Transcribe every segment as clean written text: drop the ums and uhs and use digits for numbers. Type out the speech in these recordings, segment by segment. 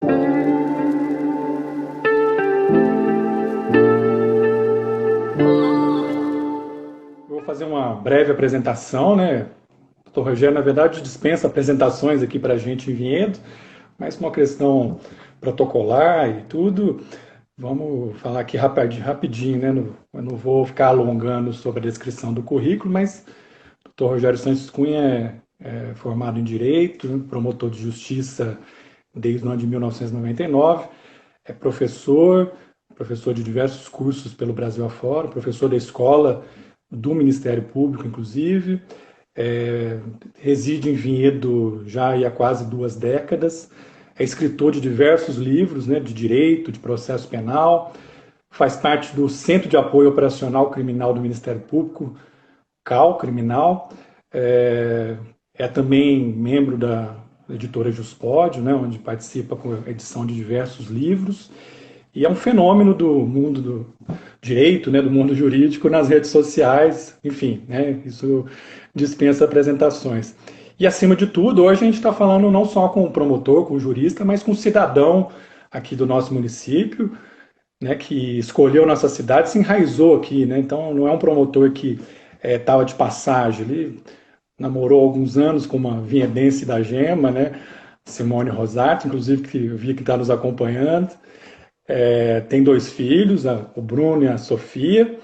Eu vou fazer uma breve apresentação, né? O Dr. Rogério, na verdade, dispensa apresentações aqui para a gente em Vinhedo, mas uma questão protocolar e tudo. Vamos falar aqui rapidinho, né? Eu não vou ficar alongando sobre a descrição do currículo, mas o Dr. Rogério Santos Cunha é formado em Direito, promotor de Justiça desde o ano de 1999, é professor de diversos cursos pelo Brasil afora, professor da escola do Ministério Público, inclusive, reside em Vinhedo já há quase 2 décadas, é escritor de diversos livros, né, de direito, de processo penal, faz parte do Centro de Apoio Operacional Criminal do Ministério Público, CAL Criminal, é também membro da editora Juspod, né, onde participa com a edição de diversos livros, e é um fenômeno do mundo do direito, né, do mundo jurídico nas redes sociais, enfim, né, isso dispensa apresentações. E, acima de tudo, hoje a gente está falando não só com o promotor, com o jurista, mas com o cidadão aqui do nosso município, né, que escolheu nossa cidade, se enraizou aqui, né, então não é um promotor que estava de passagem, ele namorou alguns anos com uma vinhedense da Gema, né, Simone Rosato, inclusive, que eu vi que está nos acompanhando. Tem 2 filhos, o Bruno e a Sofia.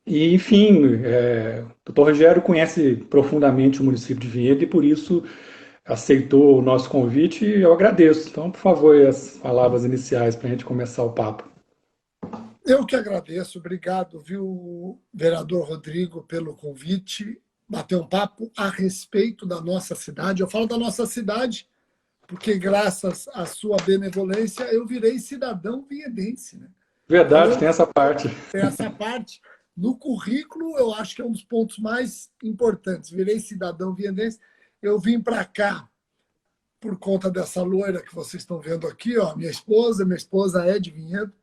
E, enfim, o Dr. Rogério conhece profundamente o município de Vinhedo e, por isso, aceitou o nosso convite e eu agradeço. Então, por favor, as palavras iniciais para a gente começar o papo. Eu que agradeço, obrigado, viu, vereador Rodrigo, pelo convite, bater um papo a respeito da nossa cidade. Eu falo da nossa cidade porque, graças à sua benevolência, eu virei cidadão vinhedense, né? Verdade, Então, tem essa parte. tem essa parte. No currículo, eu acho que é um dos pontos mais importantes. Virei cidadão vinhedense. Eu vim para cá por conta dessa loira que vocês estão vendo aqui, ó, minha esposa é de Vinhedo.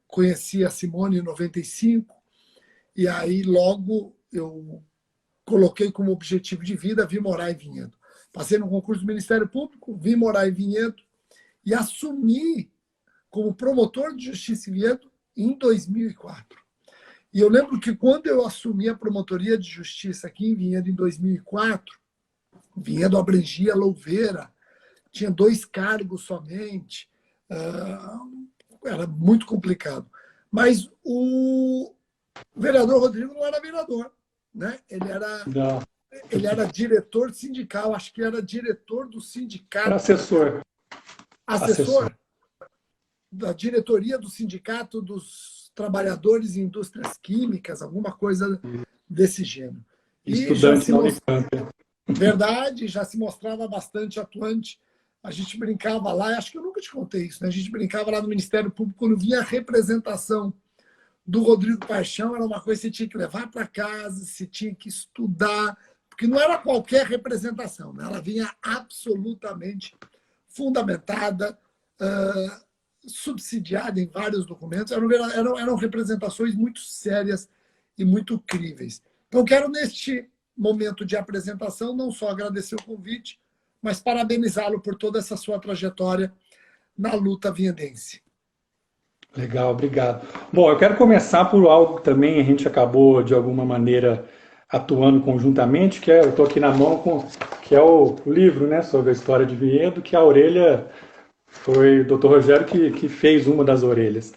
Conheci a Simone em 95, e aí logo eu coloquei como objetivo de vida vir morar em Vinhedo. Passei no concurso do Ministério Público, vim morar em Vinhedo e assumi como promotor de justiça em Vinhedo em 2004. E eu lembro que quando eu assumi a promotoria de justiça aqui em Vinhedo em 2004, Vinhedo abrangia Louveira, tinha 2 cargos somente, era muito complicado. Mas o vereador Rodrigo não era vereador, né? Ele era diretor sindical, acho que era diretor do sindicato. Era assessor. Assessor da diretoria do Sindicato dos Trabalhadores em Indústrias Químicas, alguma coisa desse gênero. Estudante na Unicamp. Verdade, já se mostrava bastante atuante. A gente brincava lá, acho que eu nunca te contei isso, né? A gente brincava lá no Ministério Público, quando vinha a representação do Rodrigo Paixão, era uma coisa que você tinha que levar para casa, você tinha que estudar, porque não era qualquer representação, né? Ela vinha absolutamente fundamentada, subsidiada em vários documentos, eram representações muito sérias e muito críveis. Então, quero, neste momento de apresentação, não só agradecer o convite, mas parabenizá-lo por toda essa sua trajetória na luta vinhedense. Legal, obrigado. Bom, eu quero começar por algo que também a gente acabou, de alguma maneira, atuando conjuntamente, que eu estou aqui na mão, que é o livro, né, sobre a história de Vinhedo, que a orelha foi o Dr. Rogério que fez uma das orelhas.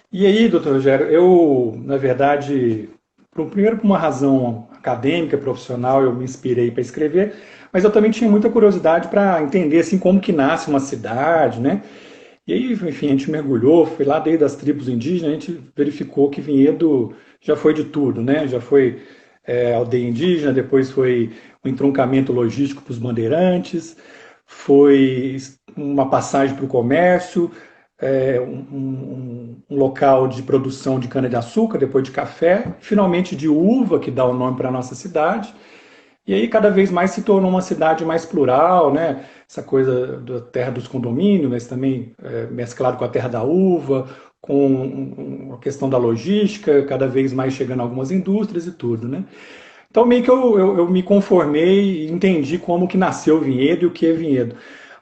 E aí, Dr. Rogério, eu, na verdade, primeiro por uma razão acadêmica, profissional, eu me inspirei para escrever, mas eu também tinha muita curiosidade para entender assim, como que nasce uma cidade, né? E aí, enfim, a gente mergulhou, foi lá desde as tribos indígenas, a gente verificou que Vinhedo já foi de tudo, né? Já foi aldeia indígena, depois foi um entroncamento logístico para os bandeirantes, foi uma passagem para o comércio, um local de produção de cana-de-açúcar, depois de café, finalmente de uva, que dá o nome para a nossa cidade. E aí cada vez mais se tornou uma cidade mais plural, né? Essa coisa da terra dos condomínios, mas também mesclado com a terra da uva, com a questão da logística, cada vez mais chegando algumas indústrias e tudo, né? Então meio que eu me conformei e entendi como que nasceu o Vinhedo e o que é Vinhedo.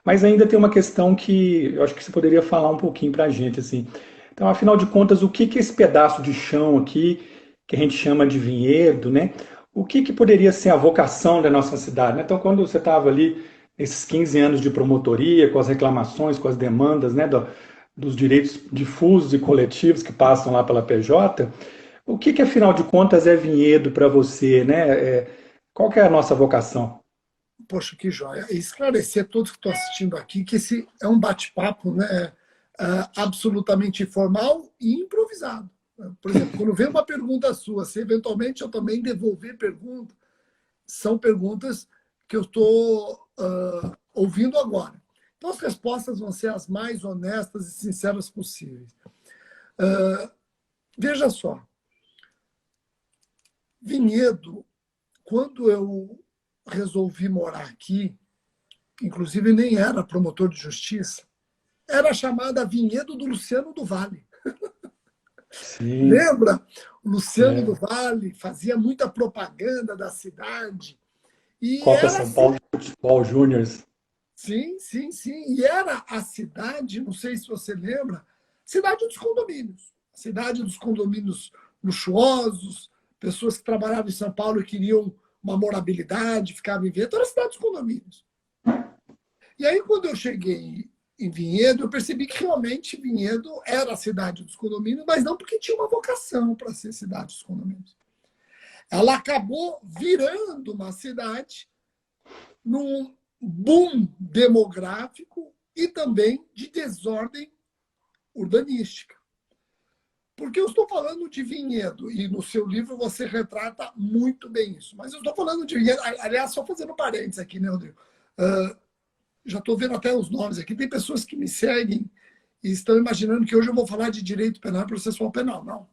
Mas ainda tem uma questão que eu acho que você poderia falar um pouquinho para a gente, assim. Então, afinal de contas, o que que esse pedaço de chão aqui, que a gente chama de vinhedo, né? O que que poderia ser a vocação da nossa cidade, né? Então, quando você estava ali, esses 15 anos de promotoria, com as reclamações, com as demandas, né, dos direitos difusos e coletivos que passam lá pela PJ, o que que, afinal de contas, é vinhedo para você, né? Qual que é a nossa vocação? Poxa, que joia. E esclarecer a todos que estão assistindo aqui que esse é um bate-papo, né, absolutamente informal e improvisado. Por exemplo, quando vem uma pergunta sua, se eventualmente eu também devolver pergunta, são perguntas que eu estou ouvindo agora. Então, as respostas vão ser as mais honestas e sinceras possíveis. Veja só, Vinhedo, quando eu resolvi morar aqui, inclusive nem era promotor de justiça, era chamada Vinhedo do Luciano do Vale. Sim, Lembra? O Luciano do é, Vale fazia muita propaganda da cidade. E Copa era São assim, Paulo de Futebol Júniors. sim, sim, sim. E era a cidade, não sei se você lembra, cidade dos condomínios. Cidade dos condomínios luxuosos, pessoas que trabalhavam em São Paulo e queriam uma morabilidade, ficavam em Vinhedo, era a cidade dos condomínios. E aí, quando eu cheguei em Vinhedo, eu percebi que realmente Vinhedo era a cidade dos condomínios, mas não porque tinha uma vocação para ser cidade dos condomínios. Ela acabou virando uma cidade num boom demográfico e também de desordem urbanística. Porque eu estou falando de Vinhedo, e no seu livro você retrata muito bem isso. Mas eu estou falando de Vinhedo, aliás, só fazendo parênteses aqui, né, Rodrigo? Já estou vendo até os nomes aqui. Tem pessoas que me seguem e estão imaginando que hoje eu vou falar de direito penal e processual penal. Não.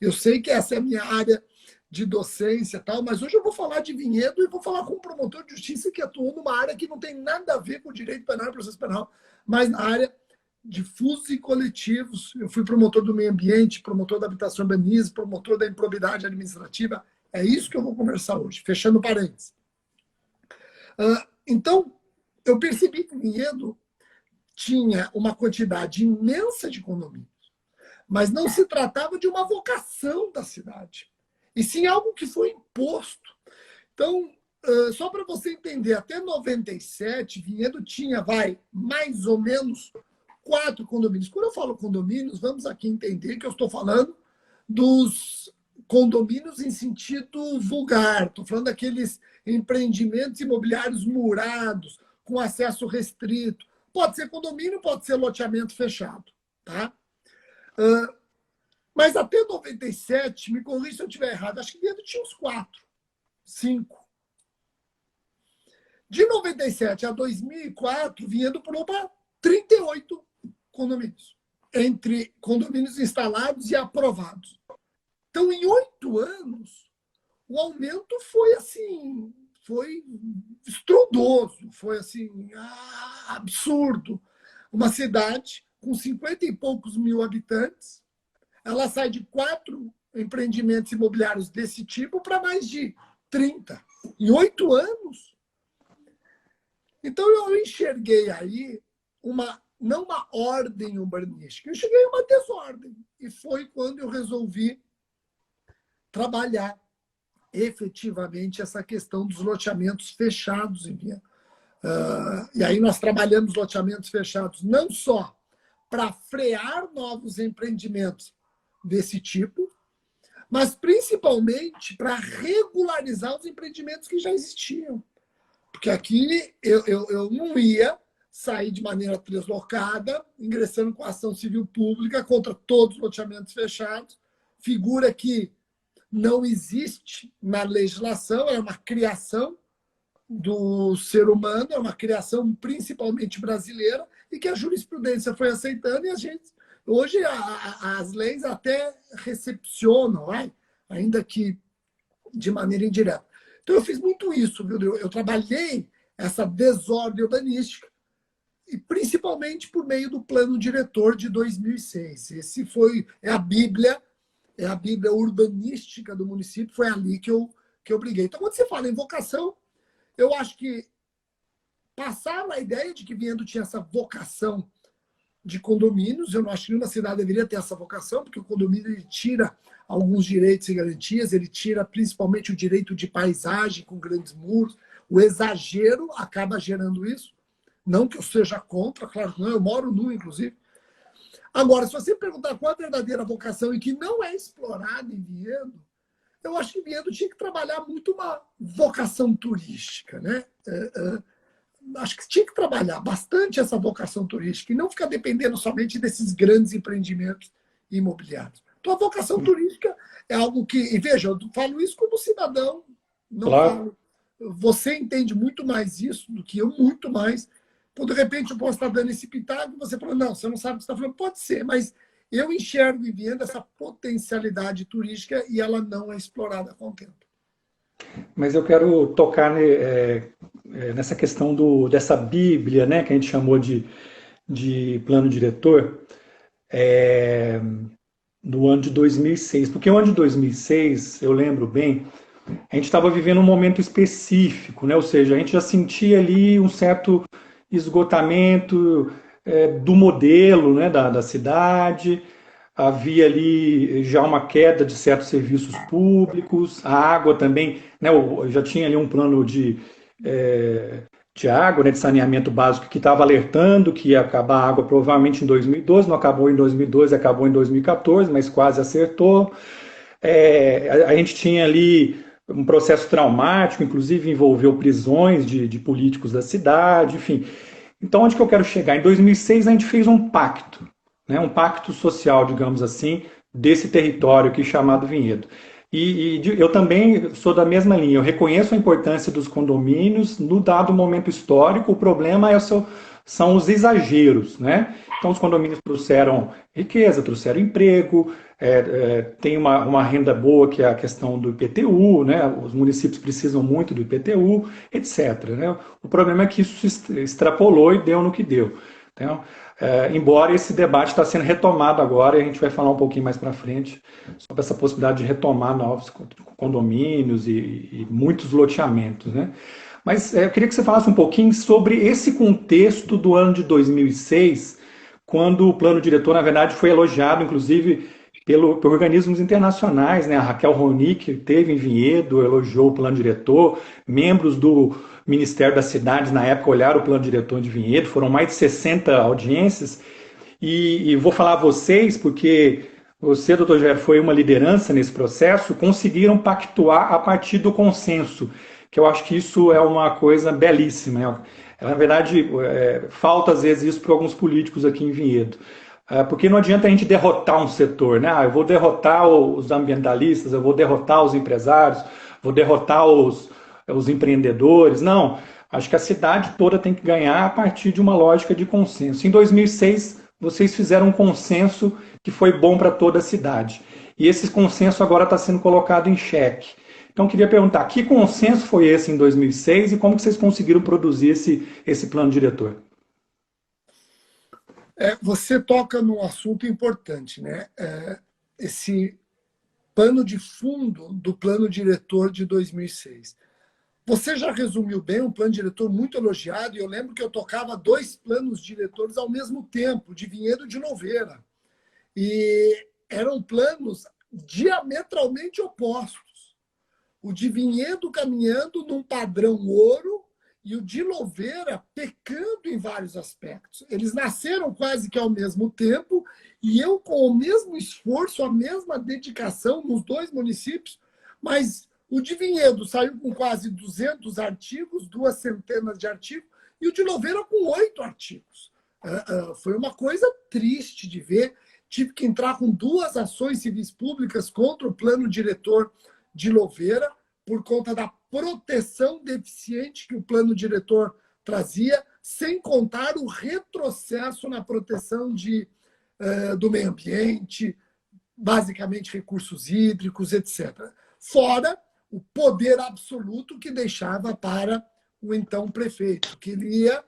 Eu sei que essa é a minha área de docência e tal, mas hoje eu vou falar de Vinhedo e vou falar com um promotor de justiça que atuou numa área que não tem nada a ver com direito penal e processo penal, mas na área de fusos e coletivos. Eu fui promotor do meio ambiente, promotor da habitação e urbanismo, promotor da improbidade administrativa. É isso que eu vou conversar hoje, fechando parênteses. Então, eu percebi que Vinhedo tinha uma quantidade imensa de condomínios, mas não se tratava de uma vocação da cidade, e sim algo que foi imposto. Então, só para você entender, até 97, Vinhedo tinha, mais ou menos 4 condomínios. Quando eu falo condomínios, vamos aqui entender que eu estou falando dos condomínios em sentido vulgar. Estou falando daqueles empreendimentos imobiliários murados, com acesso restrito. Pode ser condomínio, pode ser loteamento fechado. Tá? Mas até 97, me corrija se eu estiver errado, acho que Vinhedo tinha uns 4, 5. De 97 a 2004, Vinhedo pulou para 38 condomínios, entre condomínios instalados e aprovados. Então, em 8 anos, o aumento foi assim, foi estrondoso, foi assim, absurdo. Uma cidade com 50 e poucos mil habitantes, ela sai de 4 empreendimentos imobiliários desse tipo para mais de 30. Em 8 anos. Então, eu enxerguei aí não uma ordem urbanística, eu enxerguei uma desordem. E foi quando eu resolvi trabalhar efetivamente essa questão dos loteamentos fechados em Viena. E aí nós trabalhamos loteamentos fechados não só para frear novos empreendimentos desse tipo, mas principalmente para regularizar os empreendimentos que já existiam. Porque aqui eu não ia sair de maneira deslocada, ingressando com ação civil pública contra todos os loteamentos fechados, figura que não existe na legislação, é uma criação do ser humano, é uma criação principalmente brasileira, e que a jurisprudência foi aceitando, e a gente, hoje as leis até recepcionam, ainda que de maneira indireta. Então, eu fiz muito isso, viu? Eu trabalhei essa desordem urbanística, e principalmente por meio do plano diretor de 2006. Esse é a Bíblia urbanística do município, foi ali que eu briguei. Então, quando você fala em vocação, eu acho que passaram a ideia de que Vinhedo tinha essa vocação de condomínios. Eu não acho que nenhuma cidade deveria ter essa vocação, porque o condomínio ele tira alguns direitos e garantias, ele tira principalmente o direito de paisagem com grandes muros. O exagero acaba gerando isso. Não que eu seja contra, claro que não, eu moro num, inclusive. Agora, se você perguntar qual é a verdadeira vocação e que não é explorada em Vinhedo, eu acho que Vinhedo tinha que trabalhar muito uma vocação turística, né? Acho que tinha que trabalhar bastante essa vocação turística e não ficar dependendo somente desses grandes empreendimentos imobiliários. Então, a vocação turística é algo que... E veja, eu falo isso como cidadão, não Claro. falo... Você entende muito mais isso do que eu, muito mais. Então, de repente, eu posso estar dando esse pitaco e você fala, não, você não sabe o que você está falando. Pode ser, mas eu enxergo em Vinhedo essa potencialidade turística e ela não é explorada com o tempo. Mas eu quero tocar nessa questão dessa Bíblia, né, que a gente chamou de plano diretor, do ano de 2006. Porque o ano de 2006, eu lembro bem, a gente estava vivendo um momento específico, né? Ou seja, a gente já sentia ali um certo esgotamento do modelo, né, da cidade, havia ali já uma queda de certos serviços públicos, a água também, né, já tinha ali um plano de água, né, de saneamento básico que estava alertando que ia acabar a água provavelmente em 2012, não acabou em 2012, acabou em 2014, mas quase acertou. A gente tinha ali um processo traumático, inclusive envolveu prisões de políticos da cidade, enfim. Então, onde que eu quero chegar? Em 2006, a gente fez um pacto, né, um pacto social, digamos assim, desse território aqui chamado Vinhedo. E eu também sou da mesma linha, eu reconheço a importância dos condomínios no dado momento histórico, o problema são os exageros, né? Então, os condomínios trouxeram riqueza, trouxeram emprego, tem uma renda boa, que é a questão do IPTU, né? Os municípios precisam muito do IPTU, etc. Né? O problema é que isso se extrapolou e deu no que deu. Então, embora esse debate está sendo retomado agora, e a gente vai falar um pouquinho mais para frente sobre essa possibilidade de retomar novos condomínios e muitos loteamentos, né? Mas eu queria que você falasse um pouquinho sobre esse contexto do ano de 2006, quando o plano diretor, na verdade, foi elogiado, inclusive, por organismos internacionais, né? A Raquel Ronick teve em Vinhedo, elogiou o plano diretor, membros do Ministério das Cidades, na época, olharam o plano diretor de Vinhedo, foram mais de 60 audiências, e vou falar a vocês, porque você, doutor Jair, foi uma liderança nesse processo, conseguiram pactuar a partir do consenso, que eu acho que isso é uma coisa belíssima. Né? Na verdade, falta às vezes isso para alguns políticos aqui em Vinhedo. Porque não adianta a gente derrotar um setor, né? Eu vou derrotar os ambientalistas, eu vou derrotar os empresários, vou derrotar os empreendedores. Não, acho que a cidade toda tem que ganhar a partir de uma lógica de consenso. Em 2006, vocês fizeram um consenso que foi bom para toda a cidade. E esse consenso agora está sendo colocado em xeque. Então, eu queria perguntar, que consenso foi esse em 2006 e como que vocês conseguiram produzir esse plano diretor? Você toca num assunto importante, né? Esse pano de fundo do plano diretor de 2006. Você já resumiu bem, um plano diretor muito elogiado, e eu lembro que eu tocava 2 planos diretores ao mesmo tempo, de Vinhedo e de Noveira. E eram planos diametralmente opostos. O de Vinhedo caminhando num padrão ouro e o de Louveira pecando em vários aspectos. Eles nasceram quase que ao mesmo tempo e eu com o mesmo esforço, a mesma dedicação nos 2 municípios, mas o de Vinhedo saiu com quase 200 artigos, 2 centenas de artigos, e o de Louveira com 8 artigos. Foi uma coisa triste de ver. Tive que entrar com 2 ações civis públicas contra o plano diretor de Louveira, por conta da proteção deficiente que o plano diretor trazia, sem contar o retrocesso na proteção do meio ambiente, basicamente recursos hídricos, etc. Fora o poder absoluto que deixava para o então prefeito, que ele ia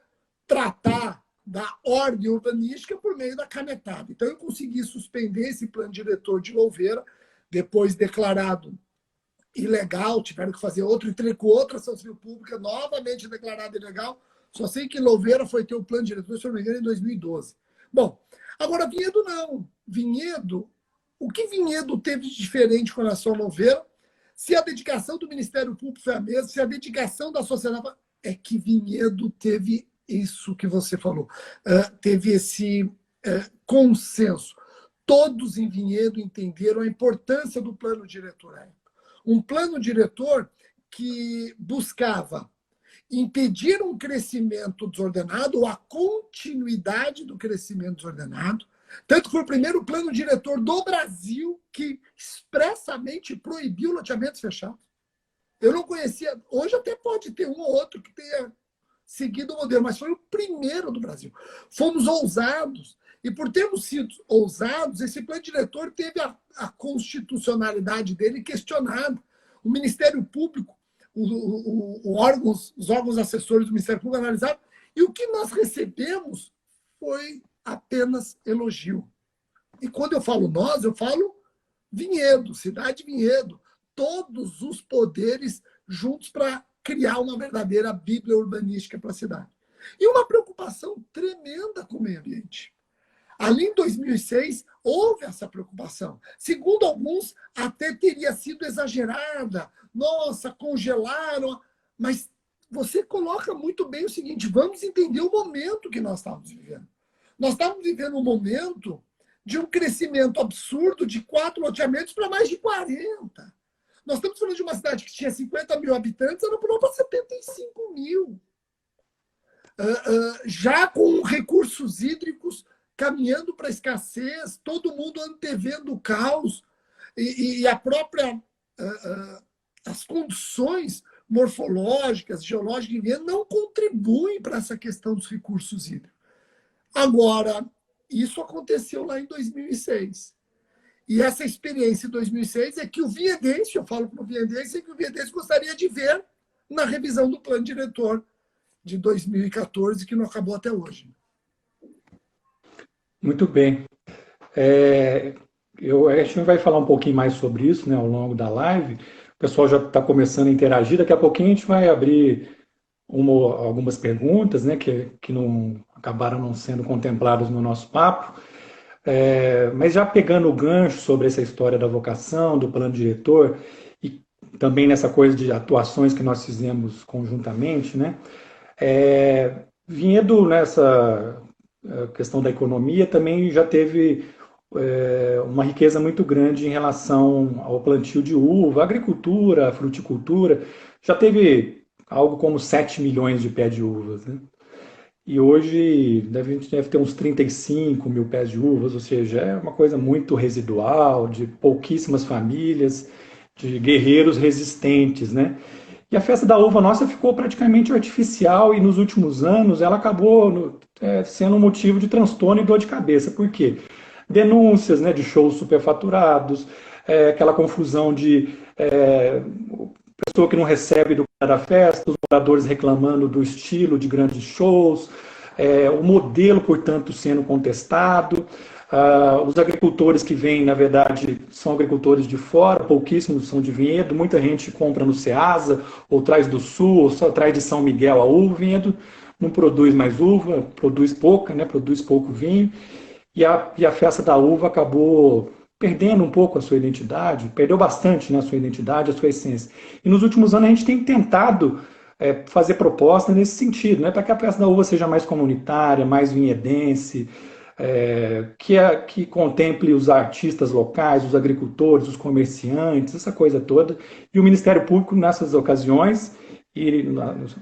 tratar da ordem urbanística por meio da canetada. Então, eu consegui suspender esse plano diretor de Louveira, depois declarado ilegal, tiveram que fazer outro, entrei com outra ação civil pública, novamente declarado ilegal, Só sei que Louveira foi ter o plano diretor, se não me engano, em 2012. Bom, agora Vinhedo não. Vinhedo, o que Vinhedo teve de diferente com relação a Louveira? Se a dedicação do Ministério Público foi a mesma, se a dedicação da sociedade... É que Vinhedo teve isso que você falou. Teve esse consenso. Todos em Vinhedo entenderam a importância do plano diretor. Um plano diretor que buscava impedir um crescimento desordenado ou a continuidade do crescimento desordenado. Tanto que foi o primeiro plano diretor do Brasil que expressamente proibiu loteamentos fechados. Eu não conhecia, hoje até pode ter um ou outro que tenha seguido o modelo, mas foi o primeiro do Brasil. Fomos ousados, e por termos sido ousados, esse plano diretor teve a constitucionalidade dele questionada. O Ministério Público, os órgãos assessores do Ministério Público analisaram, e o que nós recebemos foi apenas elogio. E quando eu falo nós, eu falo Vinhedo, Cidade Vinhedo, todos os poderes juntos para criar uma verdadeira bíblia urbanística para a cidade. E uma preocupação tremenda com o meio ambiente. Ali em 2006, houve essa preocupação. Segundo alguns, até teria sido exagerada. Nossa, congelaram. Mas você coloca muito bem o seguinte, vamos entender o momento que nós estávamos vivendo. Nós estávamos vivendo um momento de um crescimento absurdo de 4 loteamentos para mais de 40. Nós estamos falando de uma cidade que tinha 50 mil habitantes, ela pulou para 75 mil. Já com recursos hídricos caminhando para a escassez, todo mundo antevendo o caos, e a própria... as condições morfológicas, geológicas, não contribuem para essa questão dos recursos hídricos. Agora, isso aconteceu lá em 2006. E essa experiência em 2006 é que o viendense, eu falo para o viendense, é que o viendense gostaria de ver na revisão do plano diretor de 2014, que não acabou até hoje. Muito bem. A gente vai falar um pouquinho mais sobre isso, né, ao longo da live. O pessoal já está começando a interagir. Daqui a pouquinho a gente vai abrir algumas perguntas, né, que não acabaram não sendo contempladas no nosso papo. Mas já pegando o gancho sobre essa história da vocação, do plano diretor, e também nessa coisa de atuações que nós fizemos conjuntamente, né? Vinhedo nessa questão da economia também já teve uma riqueza muito grande em relação ao plantio de uva, agricultura, fruticultura. Já teve algo como 7 milhões de pés de uvas, né? E hoje a gente deve ter uns 35 mil pés de uvas, ou seja, é uma coisa muito residual, de pouquíssimas famílias, de guerreiros resistentes, né? E a festa da uva nossa ficou praticamente artificial e nos últimos anos ela acabou sendo um motivo de transtorno e dor de cabeça. Por quê? Denúncias, né, de shows superfaturados, aquela confusão de pessoa que não recebe do cara da festa, os moradores reclamando do estilo de grandes shows, o modelo, portanto, sendo contestado, os agricultores que vêm, na verdade, são agricultores de fora, pouquíssimos são de Vinhedo, muita gente compra no Ceasa, ou traz do Sul, ou só traz de São Miguel a uva. Vinhedo não produz mais uva, produz pouca, né, produz pouco vinho, e a festa da uva acabou perdendo um pouco a sua identidade, perdeu bastante, né, a sua identidade, a sua essência. E nos últimos anos a gente tem tentado fazer propostas nesse sentido, né, para que a festa da uva seja mais comunitária, mais vinhedense, que contemple os artistas locais, os agricultores, os comerciantes, essa coisa toda. E o Ministério Público, nessas ocasiões, e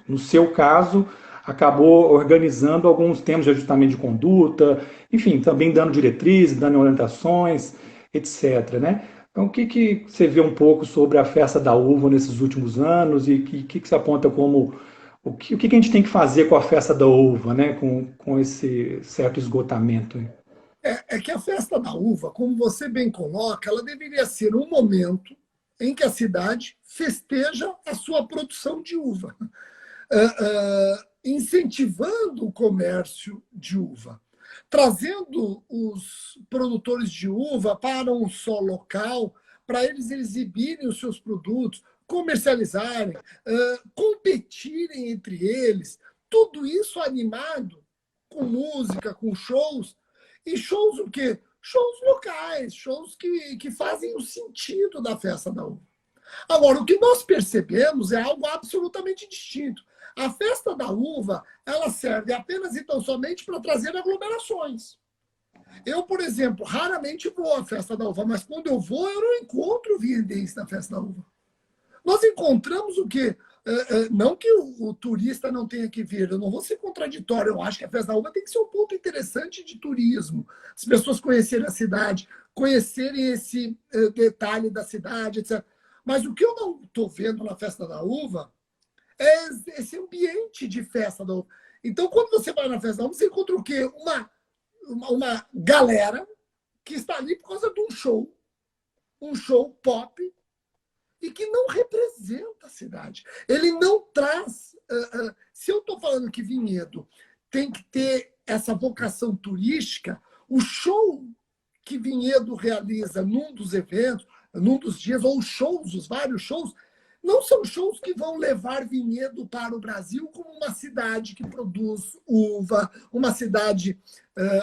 no seu caso, acabou organizando alguns temas de ajustamento de conduta, enfim, também dando diretrizes, dando orientações, etc. Né? Então, o que você vê um pouco sobre a festa da uva nesses últimos anos e o que você aponta como o que a gente tem que fazer com a festa da uva, né? com esse certo esgotamento? É que a festa da uva, como você bem coloca, ela deveria ser um momento em que a cidade festeja a sua produção de uva, incentivando o comércio de uva, trazendo os produtores de uva para um só local, para eles exibirem os seus produtos, comercializarem, competirem entre eles, tudo isso animado, com música, com shows. E shows o quê? Shows locais, shows que fazem o sentido da festa da uva. Agora, o que nós percebemos é algo absolutamente distinto. A festa da uva, ela serve apenas e tão somente para trazer aglomerações. Eu, por exemplo, raramente vou à festa da uva, mas quando eu vou, eu não encontro viendense na festa da uva. Nós encontramos o quê? Não que o turista não tenha que vir, eu não vou ser contraditório, eu acho que a festa da uva tem que ser um ponto interessante de turismo, as pessoas conhecerem a cidade, conhecerem esse detalhe da cidade, etc. Mas o que eu não estou vendo na festa da uva é esse ambiente de festa da uva. Então, quando você vai na festa da uva, você encontra o quê? Uma galera que está ali por causa de um show pop, e que não representa a cidade. Ele não traz... se eu estou falando que Vinhedo tem que ter essa vocação turística, o show que Vinhedo realiza num dos eventos, num dos dias, ou os vários shows, não são shows que vão levar Vinhedo para o Brasil como uma cidade que produz uva, uma cidade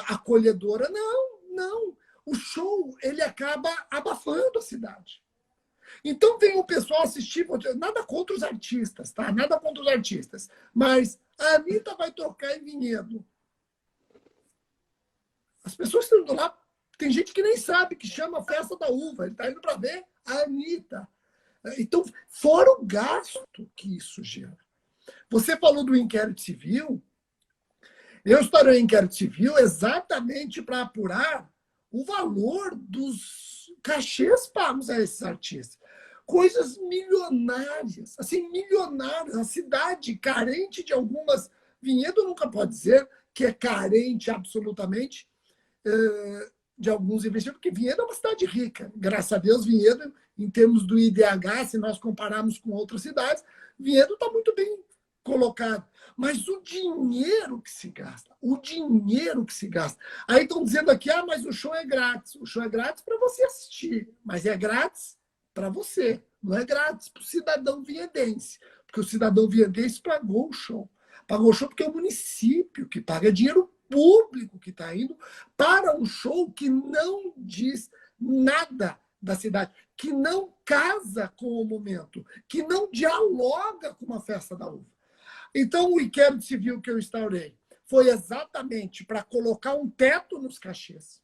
acolhedora. Não, não. O show, ele acaba abafando a cidade. Então vem o pessoal assistir, nada contra os artistas, tá? Nada contra os artistas. Mas a Anitta vai tocar em Vinhedo. As pessoas estão indo lá, tem gente que nem sabe que chama Festa da Uva, ele está indo para ver a Anitta. Então, fora o gasto que isso gera. Você falou do inquérito civil, eu estarei em inquérito civil exatamente para apurar o valor dos cachês pagos a esses artistas. Coisas milionárias, assim, milionárias. A cidade carente de algumas... Vinhedo nunca pode dizer que é carente absolutamente de alguns investimentos, porque Vinhedo é uma cidade rica. Graças a Deus, Vinhedo, em termos do IDH, se nós compararmos com outras cidades, Vinhedo está muito bem colocado. Mas o dinheiro que se gasta, Aí estão dizendo aqui, mas o show é grátis. O show é grátis para você assistir, mas é grátis para você, não é grátis para o cidadão viendense, porque o cidadão viendense pagou o show. Pagou o show porque é o município que paga, dinheiro público que está indo para um show que não diz nada da cidade, que não casa com o momento, que não dialoga com uma festa da uva. Então, o inquérito civil que eu instaurei foi exatamente para colocar um teto nos cachês.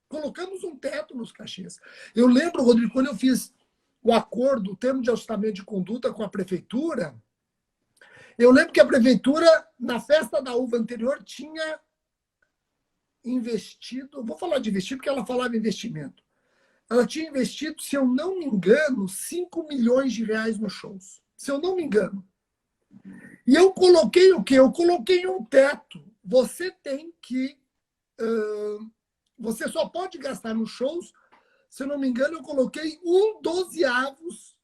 Colocamos um teto nos cachês. Eu lembro, Rodrigo, quando eu fiz o acordo, o termo de ajustamento de conduta com a prefeitura, eu lembro que a prefeitura, na festa da uva anterior, tinha investido, vou falar de investir porque ela falava investimento. Ela tinha investido, se eu não me engano, 5 milhões de reais nos shows. Se eu não me engano. E eu coloquei o quê? Eu coloquei um teto. Você tem que... você só pode gastar nos shows, se eu não me engano, eu coloquei 1/12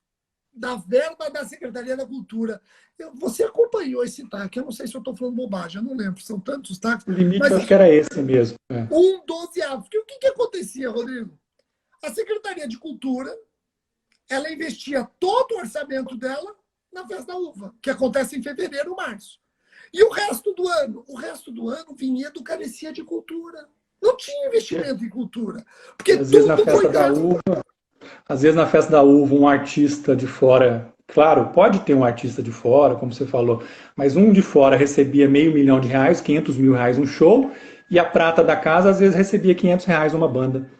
da verba da Secretaria da Cultura. Você acompanhou esse TAC, eu não sei se eu estou falando bobagem, eu não lembro, são tantos TACs. O limite mas, acho que era esse mesmo. 1/12. Porque o que acontecia, Rodrigo? A Secretaria de Cultura, ela investia todo o orçamento dela na Festa da Uva, que acontece em fevereiro, março. E o resto do ano? O resto do ano, Vinhedo carecia de cultura. Não tinha investimento em cultura. Porque às vezes na festa da uva, às vezes na festa da uva, um artista de fora, claro, pode ter um artista de fora, como você falou, mas um de fora recebia R$500 mil, 500 mil reais um show, e a prata da casa às vezes recebia R$500 uma banda.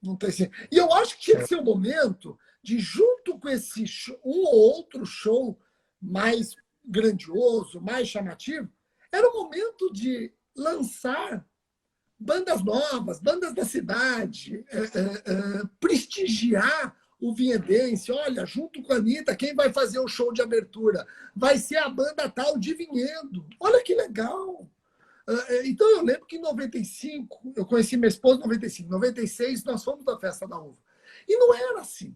Não tem assim. E eu acho que tinha que ser o momento de, junto com esse show, um ou outro show mais grandioso, mais chamativo, era o momento de lançar bandas novas, bandas da cidade, prestigiar o vinhedense. Olha, junto com a Anitta, quem vai fazer o show de abertura? Vai ser a banda tal de Vinhedo. Olha que legal! Então, eu lembro que em 95, eu conheci minha esposa em 95, em 96, nós fomos da Festa da Uva. E não era assim.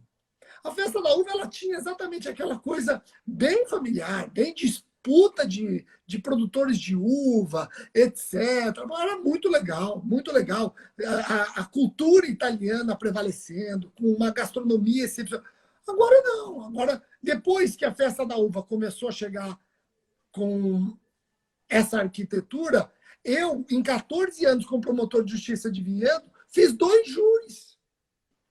A Festa da Uva, ela tinha exatamente aquela coisa bem familiar, bem disputa de produtores de uva, etc. Era muito legal, muito legal. A cultura italiana prevalecendo, com uma gastronomia excepcional. Agora não. Agora, depois que a Festa da Uva começou a chegar com essa arquitetura, eu, em 14 anos como promotor de justiça de Vinhedo, fiz 2 júris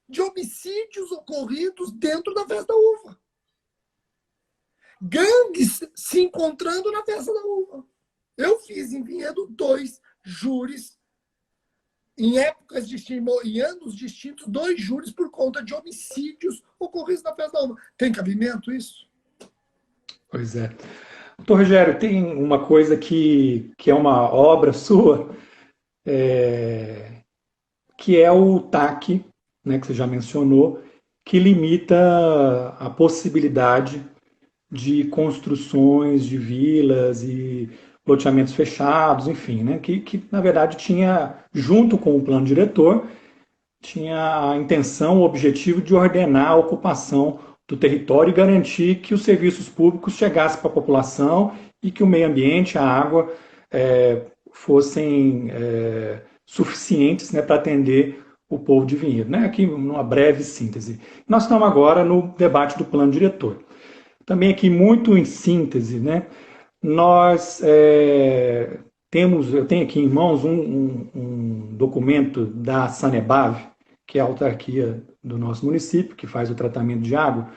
de homicídios ocorridos dentro da Festa da Uva. Gangues se encontrando na Festa da Uva. Eu fiz em Vinhedo 2 júris, em épocas distintas, em anos distintos, 2 júris por conta de homicídios ocorridos na Festa da Uva. Tem cabimento isso? Pois é. Doutor Rogério, tem uma coisa que é uma obra sua, que é o TAC, né, que você já mencionou, que limita a possibilidade de construções de vilas e loteamentos fechados, enfim, né, que na verdade tinha, junto com o plano diretor, tinha a intenção, o objetivo de ordenar a ocupação do território e garantir que os serviços públicos chegassem para a população e que o meio ambiente, a água, fossem suficientes, né, para atender o povo de Vinhedo. Né? Aqui, numa breve síntese. Nós estamos agora no debate do plano diretor. Também aqui, muito em síntese, né, nós eu tenho aqui em mãos um documento da Sanebave, que é a autarquia do nosso município, que faz o tratamento de água.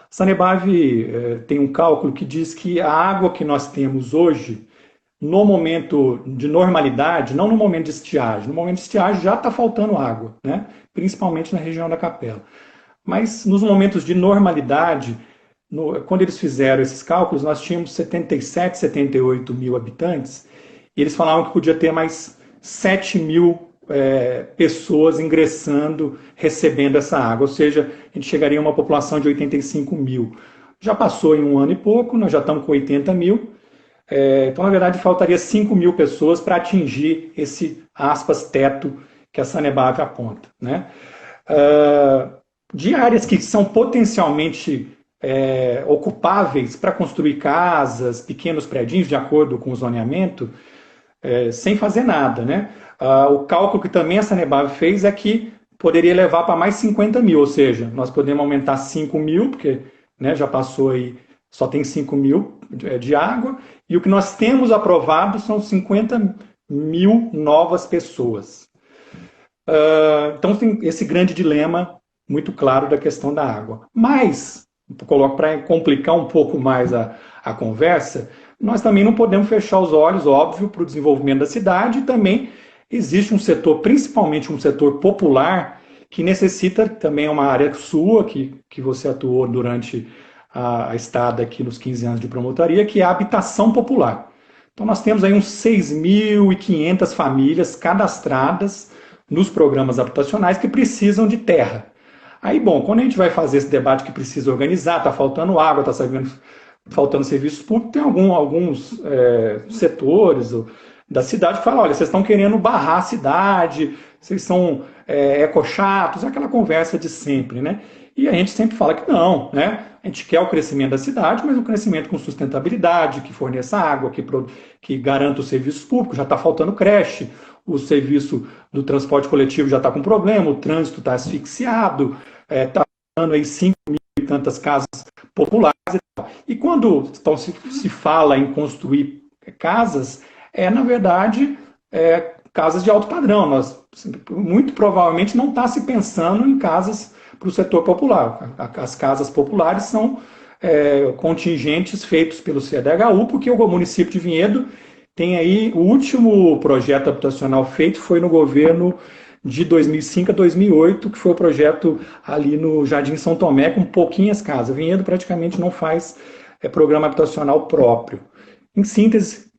Sanebave tem um cálculo que diz que a água que nós temos hoje, no momento de normalidade, não no momento de estiagem, no momento de estiagem já está faltando água, né? Principalmente na região da Capela. Mas nos momentos de normalidade, quando eles fizeram esses cálculos, nós tínhamos 77, 78 mil habitantes, e eles falavam que podia ter mais 7 mil pessoas ingressando, recebendo essa água, ou seja, a gente chegaria a uma população de 85 mil. Já passou em um ano e pouco, nós já estamos com 80 mil, então, na verdade, faltaria 5 mil pessoas para atingir esse, aspas, teto que a Sanebave aponta. Né? De áreas que são potencialmente ocupáveis para construir casas, pequenos predinhos, de acordo com o zoneamento, sem fazer nada. Né? O cálculo que também a Sanebave fez é que poderia levar para mais 50 mil, ou seja, nós podemos aumentar 5 mil, porque né, já passou aí, só tem 5 mil de água, e o que nós temos aprovado são 50 mil novas pessoas. Então tem esse grande dilema muito claro da questão da água. Mas, para complicar um pouco mais a conversa, nós também não podemos fechar os olhos, óbvio, para o desenvolvimento da cidade, e também existe um setor, principalmente um setor popular, que necessita, também é uma área sua, que você atuou durante a estada aqui nos 15 anos de promotoria, que é a habitação popular. Então nós temos aí uns 6.500 famílias cadastradas nos programas habitacionais que precisam de terra. Aí, bom, quando a gente vai fazer esse debate que precisa organizar, está faltando água, está faltando serviços públicos, tem alguns setores da cidade que falam, olha, vocês estão querendo barrar a cidade, vocês são ecochatos, aquela conversa de sempre, né? E a gente sempre fala que não, né? A gente quer o crescimento da cidade, mas um crescimento com sustentabilidade, que forneça água, que garanta os serviços públicos, já está faltando creche, o serviço do transporte coletivo já está com problema, o trânsito está asfixiado, está faltando aí 5 mil e tantas casas populares e tal. E quando então, se fala em construir casas, na verdade, casas de alto padrão. Nós, muito provavelmente, não está se pensando em casas para o setor popular. As casas populares são contingentes feitos pelo CDHU, porque o município de Vinhedo tem aí, o último projeto habitacional feito foi no governo de 2005 a 2008, que foi o projeto ali no Jardim São Tomé, com pouquinhas casas. Vinhedo praticamente não faz programa habitacional próprio. Em síntese,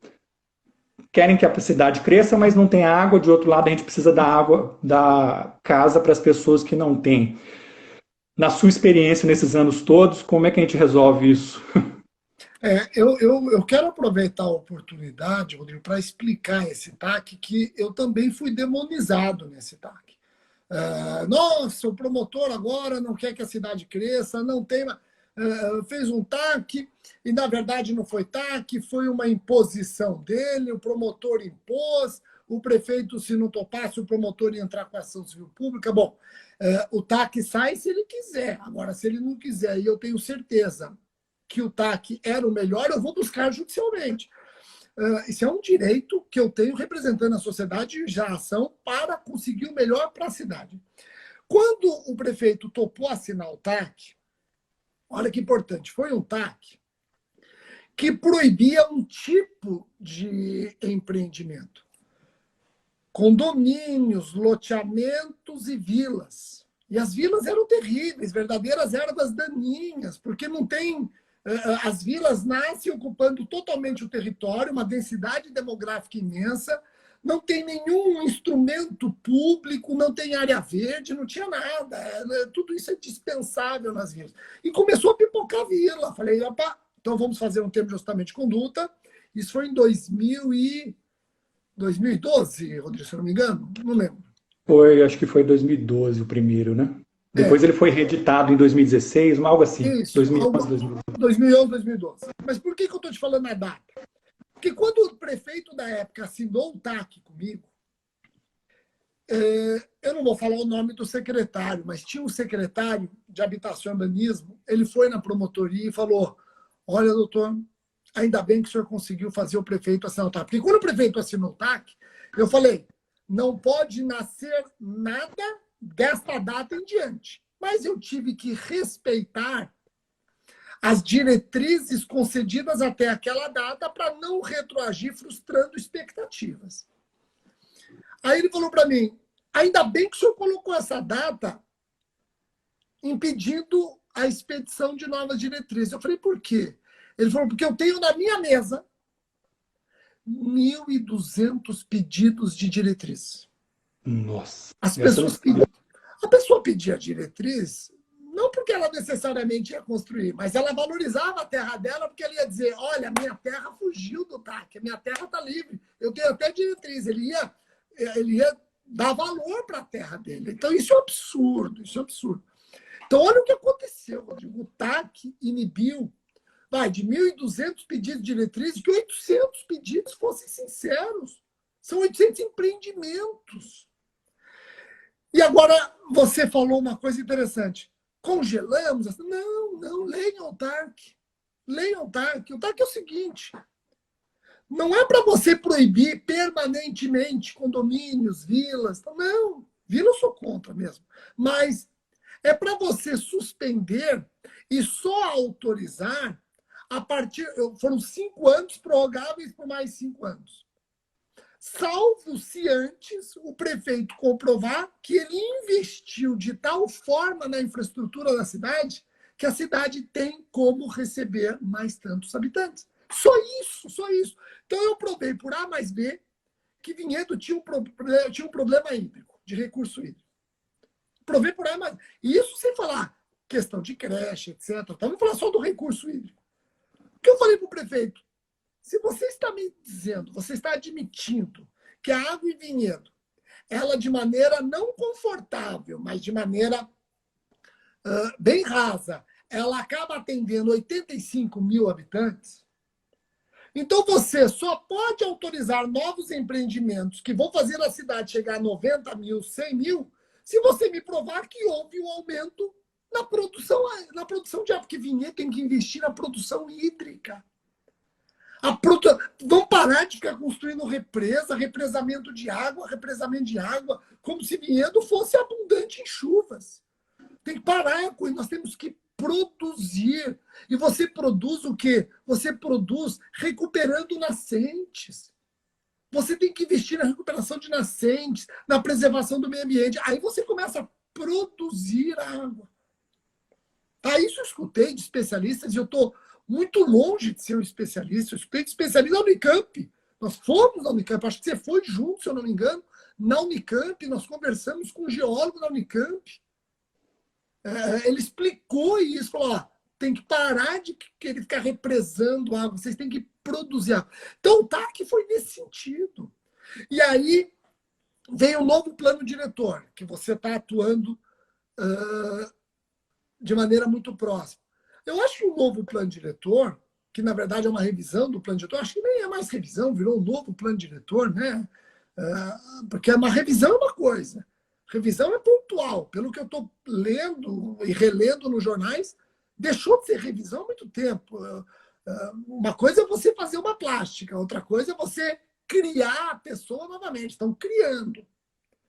querem que a cidade cresça, mas não tem água. De outro lado, a gente precisa da água da casa para as pessoas que não têm. Na sua experiência nesses anos todos, como é que a gente resolve isso? Eu quero aproveitar a oportunidade, Rodrigo, para explicar esse TAC, que eu também fui demonizado nesse TAC. Nossa, o promotor agora não quer que a cidade cresça, não tem... fez um TAC, e na verdade não foi TAC, foi uma imposição dele, o promotor impôs, o prefeito, se não topasse, o promotor ia entrar com ação civil pública. Bom, o TAC sai se ele quiser. Agora, se ele não quiser, e eu tenho certeza que o TAC era o melhor, eu vou buscar judicialmente. Isso é um direito que eu tenho representando a sociedade e a ação para conseguir o melhor para a cidade. Quando o prefeito topou assinar o TAC, olha que importante, foi um TAC que proibia um tipo de empreendimento. Condomínios, loteamentos e vilas. E as vilas eram terríveis, verdadeiras ervas daninhas, porque não tem... As vilas nascem ocupando totalmente o território, uma densidade demográfica imensa, não tem nenhum instrumento público, não tem área verde, não tinha nada. Tudo isso é dispensável nas vilas. E começou a pipocar a vila. Falei, opa, então vamos fazer um termo de ajustamento de conduta. Isso foi em 2012, Rodrigo, se eu não me engano, não lembro. Acho que foi 2012 o primeiro, né? Depois É. ele foi reeditado em 2016, algo assim. Isso, 2011, 2012. 2011, 2012. Mas por que eu estou te falando a data? Porque quando o prefeito da época assinou o TAC comigo, eu não vou falar o nome do secretário, mas tinha um secretário de Habitação e Urbanismo, ele foi na promotoria e falou, olha, doutor, ainda bem que o senhor conseguiu fazer o prefeito assinar o TAC. Porque quando o prefeito assinou o TAC, eu falei, não pode nascer nada desta data em diante. Mas eu tive que respeitar as diretrizes concedidas até aquela data para não retroagir frustrando expectativas. Aí ele falou para mim, ainda bem que o senhor colocou essa data impedindo a expedição de novas diretrizes. Eu falei, por quê? Ele falou, porque eu tenho na minha mesa 1.200 pedidos de diretriz. Nossa. As pessoas pediam. A pessoa pedia diretriz não porque ela necessariamente ia construir, mas ela valorizava a terra dela porque ela ia dizer, olha, minha terra fugiu do TAC, minha terra está livre, eu tenho até diretriz. Ele ia dar valor para a terra dele. Então, isso é absurdo, isso é absurdo. Então, olha o que aconteceu, Rodrigo. O TAC inibiu de 1.200 pedidos de diretrizes, que 800 pedidos fossem sinceros. São 800 empreendimentos. E agora, você falou uma coisa interessante. Congelamos? Não, leiam o TAC. Leiam o TAC. O TAC é o seguinte, não é para você proibir permanentemente condomínios, vilas. Não, vila eu sou contra mesmo. Mas é para você suspender e só autorizar a partir... Foram 5 anos prorrogáveis por mais 5 anos. Salvo se antes o prefeito comprovar que ele investiu de tal forma na infraestrutura da cidade que a cidade tem como receber mais tantos habitantes. Só isso, só isso. Então eu provei por A mais B que Vinhedo tinha um problema hídrico, de recurso hídrico. Provei por A mais B. E isso sem falar questão de creche, etc. Então, vamos falar só do recurso hídrico. O que eu falei para o prefeito? Se você está me dizendo, você está admitindo que a água em Vinhedo, ela de maneira não confortável, mas de maneira bem rasa, ela acaba atendendo 85 mil habitantes, então você só pode autorizar novos empreendimentos que vão fazer a cidade chegar a 90 mil, 100 mil, se você me provar que houve um aumento na produção de água, porque Vinhedo tem que investir na produção hídrica. Vão parar de ficar construindo represamento de água, como se Vinhedo fosse abundante em chuvas. Tem que parar com isso, nós temos que produzir. E você produz o quê? Você produz recuperando nascentes. Você tem que investir na recuperação de nascentes, na preservação do meio ambiente. Aí você começa a produzir água. Isso eu escutei de especialistas, e eu estou muito longe de ser um especialista. Eu escutei de especialista na Unicamp. Nós fomos na Unicamp, acho que você foi junto, se eu não me engano, na Unicamp, nós conversamos com um geólogo na Unicamp. Ele explicou isso, falou, tem que parar de querer ficar represando água, vocês têm que produzir água. Então, o TAC foi nesse sentido. E aí veio o novo plano diretor, que você está atuando de maneira muito próxima. Eu acho que o novo plano diretor, que na verdade é uma revisão do plano diretor, acho que nem é mais revisão, virou um novo plano diretor, né? Porque uma revisão é uma coisa, revisão é pontual. Pelo que eu estou lendo e relendo nos jornais, deixou de ser revisão há muito tempo. Uma coisa é você fazer uma plástica, outra coisa é você criar a pessoa novamente. Estão criando.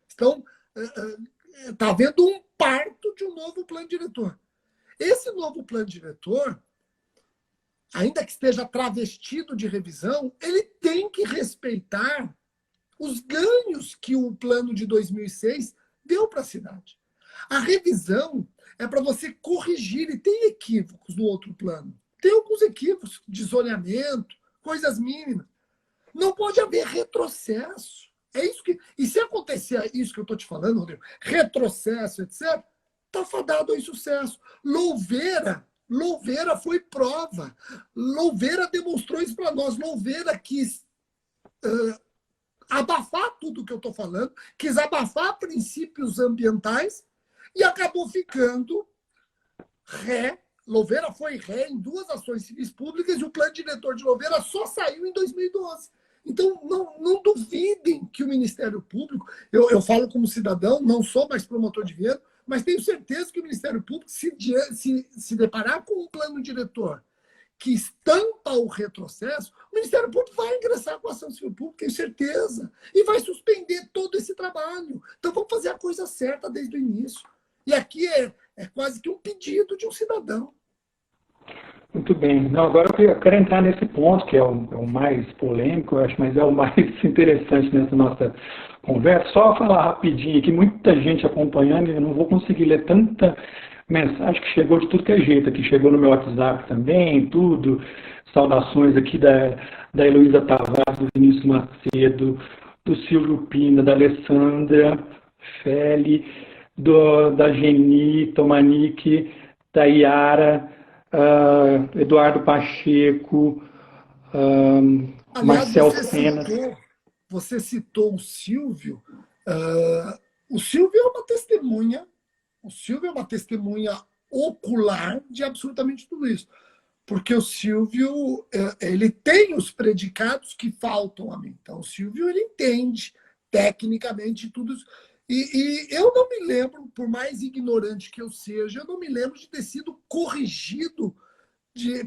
Está havendo um parto de um novo plano diretor. Esse novo plano diretor, ainda que esteja travestido de revisão, ele tem que respeitar os ganhos que o plano de 2006 deu para a cidade. A revisão é para você corrigir, e tem equívocos no outro plano. Tem alguns equívocos de zoneamento, coisas mínimas. Não pode haver retrocesso. É isso que. E se acontecer isso que eu estou te falando, Rodrigo, retrocesso, etc., está fadado ao insucesso. Louveira foi prova. Louveira demonstrou isso para nós. Louveira quis abafar tudo que eu estou falando, quis abafar princípios ambientais e acabou ficando ré. Louveira foi ré em 2 ações civis públicas e o plano diretor de Louveira só saiu em 2012. Então, não duvidem que o Ministério Público, eu falo como cidadão, não sou mais promotor de venda, mas tenho certeza que o Ministério Público, se deparar com um plano diretor que estampa o retrocesso, o Ministério Público vai ingressar com a ação civil pública, tenho certeza, e vai suspender todo esse trabalho. Então, vamos fazer a coisa certa desde o início. E aqui é quase que um pedido de um cidadão. Muito bem. Não, agora eu quero entrar nesse ponto, que é o mais polêmico, eu acho, mas é o mais interessante nessa nossa conversa. Só falar rapidinho aqui, muita gente acompanhando, e eu não vou conseguir ler tanta mensagem que chegou de tudo que é jeito aqui. Chegou no meu WhatsApp também, tudo. Saudações aqui da Heloísa Tavares, do Vinícius Macedo, do Silvio Pina, da Alessandra Feli, da Geni Tomanique, da Iara, Eduardo Pacheco, Aliás, Marcel Sena. Você citou o Silvio. O Silvio é uma testemunha. O Silvio é uma testemunha ocular de absolutamente tudo isso. Porque o Silvio ele tem os predicados que faltam a mim. Então, o Silvio ele entende tecnicamente tudo isso. E eu não me lembro, por mais ignorante que eu seja, eu não me lembro de ter sido corrigido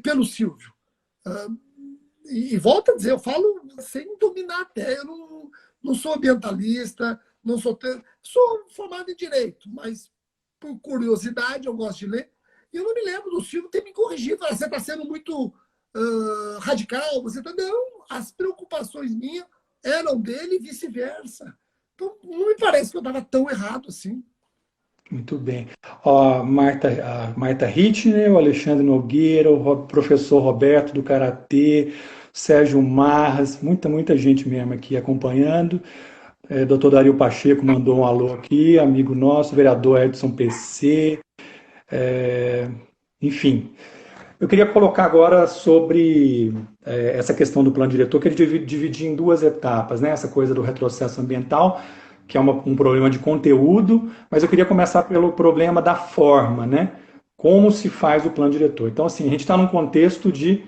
pelo Silvio. E volto a dizer, eu falo sem dominar até. Eu não sou ambientalista, sou formado em Direito, mas por curiosidade eu gosto de ler. E eu não me lembro do Silvio ter me corrigido. Você está sendo muito radical. Não, as preocupações minhas eram dele e vice-versa. Então, não me parece que eu estava tão errado assim. Muito bem. A Marta Hitner, o Alexandre Nogueira, o professor Roberto do Karatê, Sérgio Marras, muita gente mesmo aqui acompanhando. Dr. Dario Pacheco mandou um alô aqui, amigo nosso, vereador Edson PC. Enfim, eu queria colocar agora sobre essa questão do plano diretor, que ele dividir em 2 etapas, né? Essa coisa do retrocesso ambiental, que é um problema de conteúdo, mas eu queria começar pelo problema da forma, né? Como se faz o plano diretor. Então, assim, a gente está num contexto de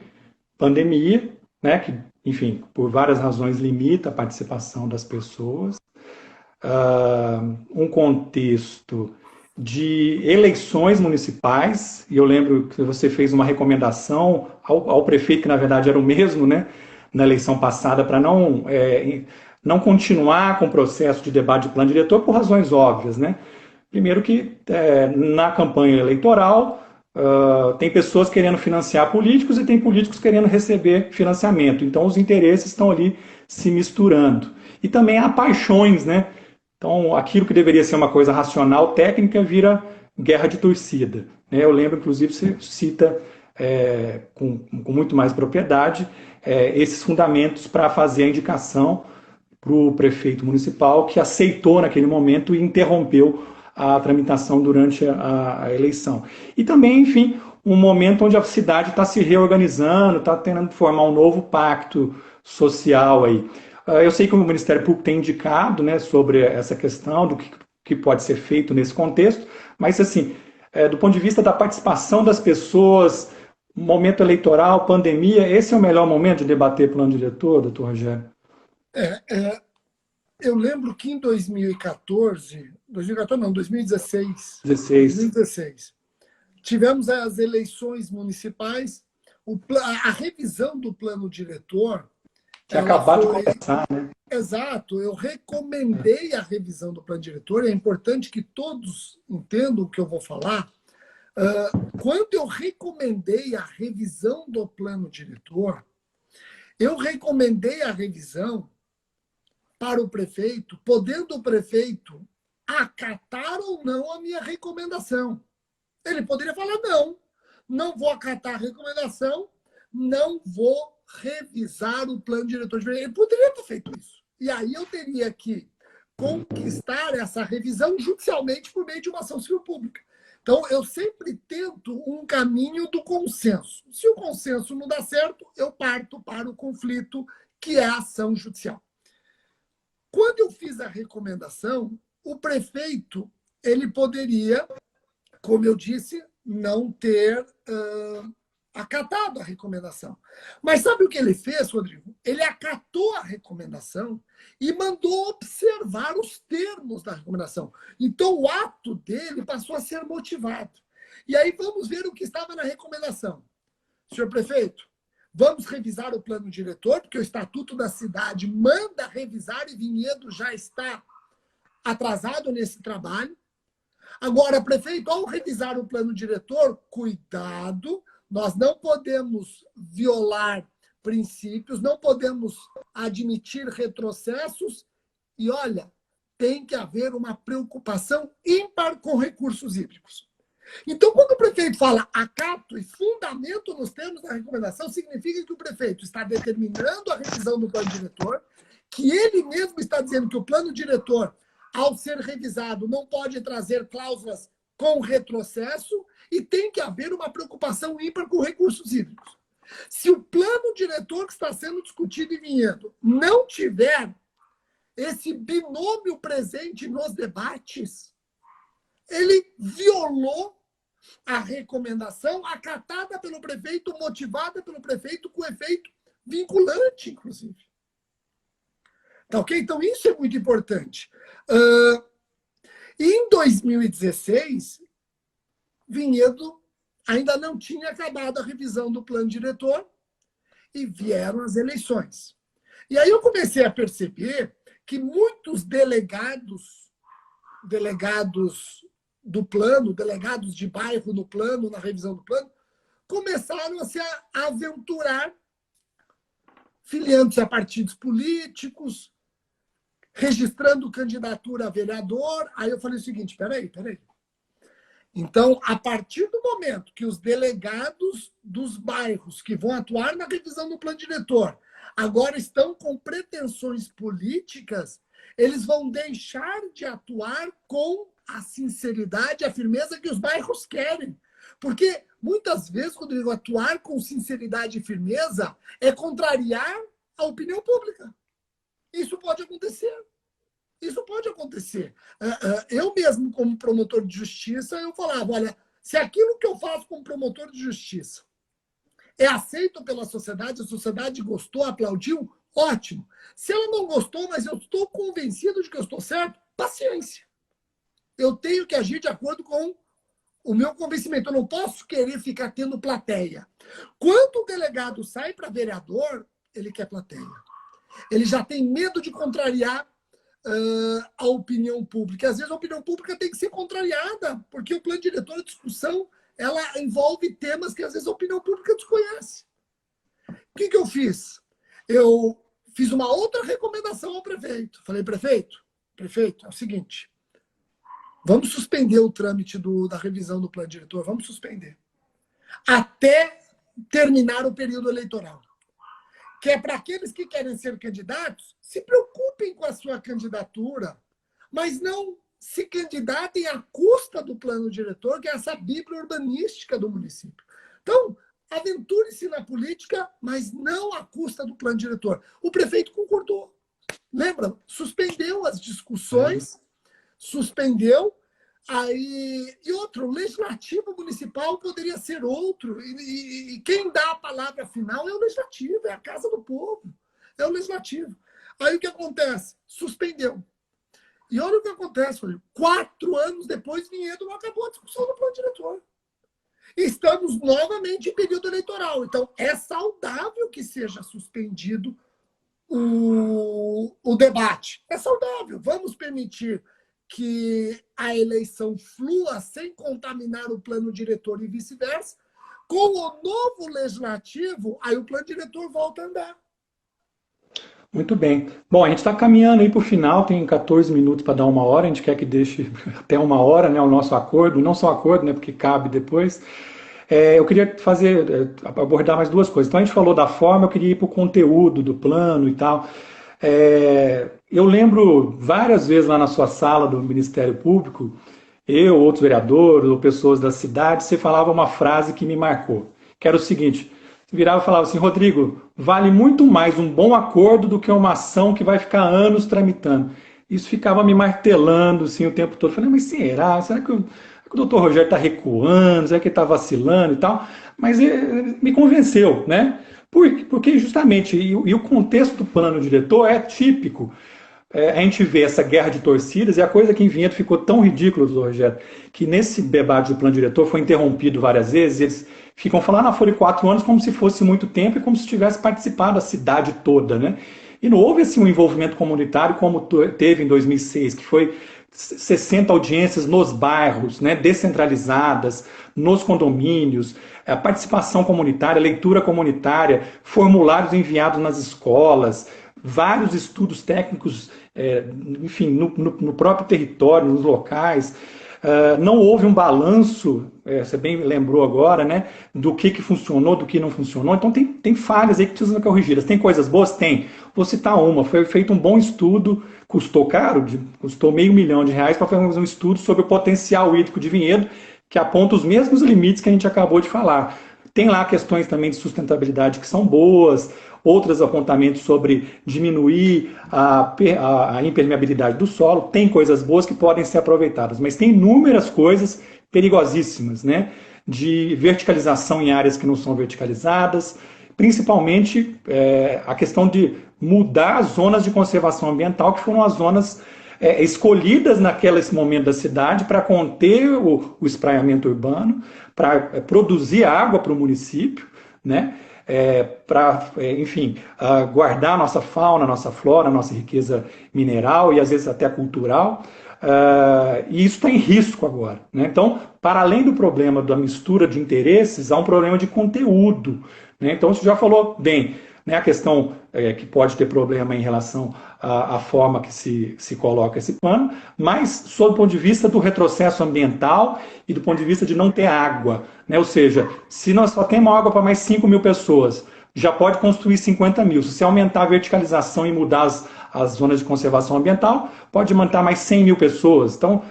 pandemia, né? Que, enfim, por várias razões limita a participação das pessoas. Um contexto de eleições municipais, e eu lembro que você fez uma recomendação ao prefeito, que na verdade era o mesmo, né, na eleição passada, para não continuar com o processo de debate de plano diretor por razões óbvias, né? Primeiro que na campanha eleitoral tem pessoas querendo financiar políticos e tem políticos querendo receber financiamento, então os interesses estão ali se misturando. E também há paixões, né? Então, aquilo que deveria ser uma coisa racional, técnica, vira guerra de torcida. Eu lembro, inclusive, você cita com muito mais propriedade esses fundamentos para fazer a indicação para o prefeito municipal, que aceitou naquele momento e interrompeu a tramitação durante a eleição. E também, enfim, um momento onde a cidade está se reorganizando, está tentando formar um novo pacto social aí. Eu sei que o Ministério Público tem indicado, né, sobre essa questão do que pode ser feito nesse contexto, mas, assim, do ponto de vista da participação das pessoas, momento eleitoral, pandemia, esse é o melhor momento de debater plano diretor, doutor Rogério? Eu lembro que em 2016, tivemos as eleições municipais, A revisão do plano diretor... Tinha acabado de começar, né? Exato, eu recomendei a revisão do plano diretor, é importante que todos entendam o que eu vou falar. Quando eu recomendei a revisão do plano diretor, eu recomendei a revisão para o prefeito, podendo o prefeito acatar ou não a minha recomendação. Ele poderia falar, não vou acatar a recomendação, não vou revisar o plano diretor. Ele poderia ter feito isso. E aí eu teria que conquistar essa revisão judicialmente por meio de uma ação civil pública. Então, eu sempre tento um caminho do consenso. Se o consenso não dá certo, eu parto para o conflito, que é a ação judicial. Quando eu fiz a recomendação, o prefeito ele poderia, como eu disse, não ter acatado a recomendação. Mas sabe o que ele fez, Rodrigo? Ele acatou a recomendação e mandou observar os termos da recomendação. Então, o ato dele passou a ser motivado. E aí vamos ver o que estava na recomendação. Senhor prefeito, vamos revisar o plano diretor, porque o Estatuto da Cidade manda revisar e Vinhedo já está atrasado nesse trabalho. Agora, prefeito, ao revisar o plano diretor, cuidado, nós não podemos violar princípios, não podemos admitir retrocessos e, olha, tem que haver uma preocupação ímpar com recursos hídricos. Então, quando o prefeito fala acato e fundamento nos termos da recomendação, significa que o prefeito está determinando a revisão do plano diretor, que ele mesmo está dizendo que o plano diretor, ao ser revisado, não pode trazer cláusulas com retrocesso e tem que haver uma preocupação ímpar com recursos hídricos. Se o plano diretor que está sendo discutido em Vinhedo não tiver esse binômio presente nos debates, ele violou a recomendação acatada pelo prefeito, motivada pelo prefeito, com efeito vinculante, inclusive. Tá ok? Então, isso é muito importante. Em 2016, Vinhedo ainda não tinha acabado a revisão do plano diretor e vieram as eleições. E aí eu comecei a perceber que muitos delegados do plano, delegados de bairro no plano, na revisão do plano, começaram a se aventurar, filiando-se a partidos políticos, registrando candidatura a vereador. Aí eu falei o seguinte, peraí. Então, a partir do momento que os delegados dos bairros que vão atuar na revisão do plano diretor agora estão com pretensões políticas, eles vão deixar de atuar com a sinceridade, a firmeza que os bairros querem. Porque, muitas vezes, Rodrigo, atuar com sinceridade e firmeza é contrariar a opinião pública. Isso pode acontecer. Eu mesmo, como promotor de justiça, eu falava, olha, se aquilo que eu faço como promotor de justiça é aceito pela sociedade, a sociedade gostou, aplaudiu, ótimo. Se ela não gostou, mas eu estou convencido de que eu estou certo, paciência. Eu tenho que agir de acordo com o meu convencimento. Eu não posso querer ficar tendo plateia. Quando o delegado sai para vereador, ele quer plateia. Ele já tem medo de contrariar a opinião pública. Às vezes a opinião pública tem que ser contrariada, porque o plano diretor de discussão ela envolve temas que às vezes a opinião pública desconhece. O que eu fiz? Eu fiz uma outra recomendação ao prefeito. Falei, prefeito, é o seguinte, vamos suspender o trâmite da revisão do plano diretor, vamos suspender. Até terminar o período eleitoral. Que é para aqueles que querem ser candidatos, se preocupem com a sua candidatura, mas não se candidatem à custa do plano diretor, que é essa bíblia urbanística do município. Então, aventure-se na política, mas não à custa do plano diretor. O prefeito concordou. Lembra? Suspendeu as discussões, suspendeu. Aí, e outro, o legislativo municipal poderia ser outro, e quem dá a palavra final é o legislativo, é a casa do povo, é o legislativo. Aí o que acontece? Suspendeu. E olha o que acontece, 4 anos depois, Vinhedo não acabou a discussão do plano diretor. Estamos novamente em período eleitoral. Então, é saudável que seja suspendido o debate. É saudável. Vamos permitir que a eleição flua sem contaminar o plano diretor e vice-versa. Com o novo legislativo, aí o plano diretor volta a andar. Muito bem. Bom, a gente está caminhando aí para o final, tem 14 minutos para dar uma hora, a gente quer que deixe até uma hora, né, o nosso acordo, não só acordo, né, porque cabe depois. Eu queria abordar mais duas coisas. Então a gente falou da forma, eu queria ir para o conteúdo do plano e tal. Eu lembro várias vezes lá na sua sala do Ministério Público, eu, outros vereadores ou pessoas da cidade, você falava uma frase que me marcou, que era o seguinte: você virava e falava assim, Rodrigo, vale muito mais um bom acordo do que uma ação que vai ficar anos tramitando. Isso ficava me martelando assim, o tempo todo. Eu falei, mas será? Será que o doutor Rogério está recuando? Será que ele está vacilando e tal? Mas me convenceu, né? Porque justamente, e o contexto do plano diretor é típico. A gente vê essa guerra de torcidas, e a coisa que em Vinhedo ficou tão ridícula, doutor Rogério, que nesse debate do plano diretor foi interrompido várias vezes, eles ficam falando, foram 4 anos como se fosse muito tempo e como se tivesse participado a cidade toda, né? E não houve assim um envolvimento comunitário como teve em 2006, que foi 60 audiências nos bairros, né, descentralizadas, nos condomínios, a participação comunitária, leitura comunitária, formulários enviados nas escolas, vários estudos técnicos, enfim, no próprio território, nos locais. Não houve um balanço, você bem lembrou agora, né, do que funcionou, do que não funcionou. Então tem falhas aí que precisam ser corrigidas. Tem coisas boas? Tem. Vou citar uma. Foi feito um bom estudo, custou caro, custou R$500 mil para fazer um estudo sobre o potencial hídrico de Vinhedo, que aponta os mesmos limites que a gente acabou de falar. Tem lá questões também de sustentabilidade que são boas, outros apontamentos sobre diminuir a impermeabilidade do solo. Tem coisas boas que podem ser aproveitadas, mas tem inúmeras coisas perigosíssimas, né? De verticalização em áreas que não são verticalizadas, principalmente a questão de mudar as zonas de conservação ambiental, que foram as zonas escolhidas naquele momento da cidade para conter o espraiamento urbano, para produzir água para o município, né? Para, enfim, guardar nossa fauna, nossa flora, nossa riqueza mineral e às vezes até cultural. E isso está em risco agora, né? Então, para além do problema da mistura de interesses, há um problema de conteúdo, né? Então, você já falou bem, né? A questão que pode ter problema em relação à forma que se coloca esse plano, mas sob o ponto de vista do retrocesso ambiental e do ponto de vista de não ter água, né? Ou seja, se nós só temos água para mais 5 mil pessoas, já pode construir 50 mil. Se você aumentar a verticalização e mudar as zonas de conservação ambiental, pode manter mais 100 mil pessoas. Então,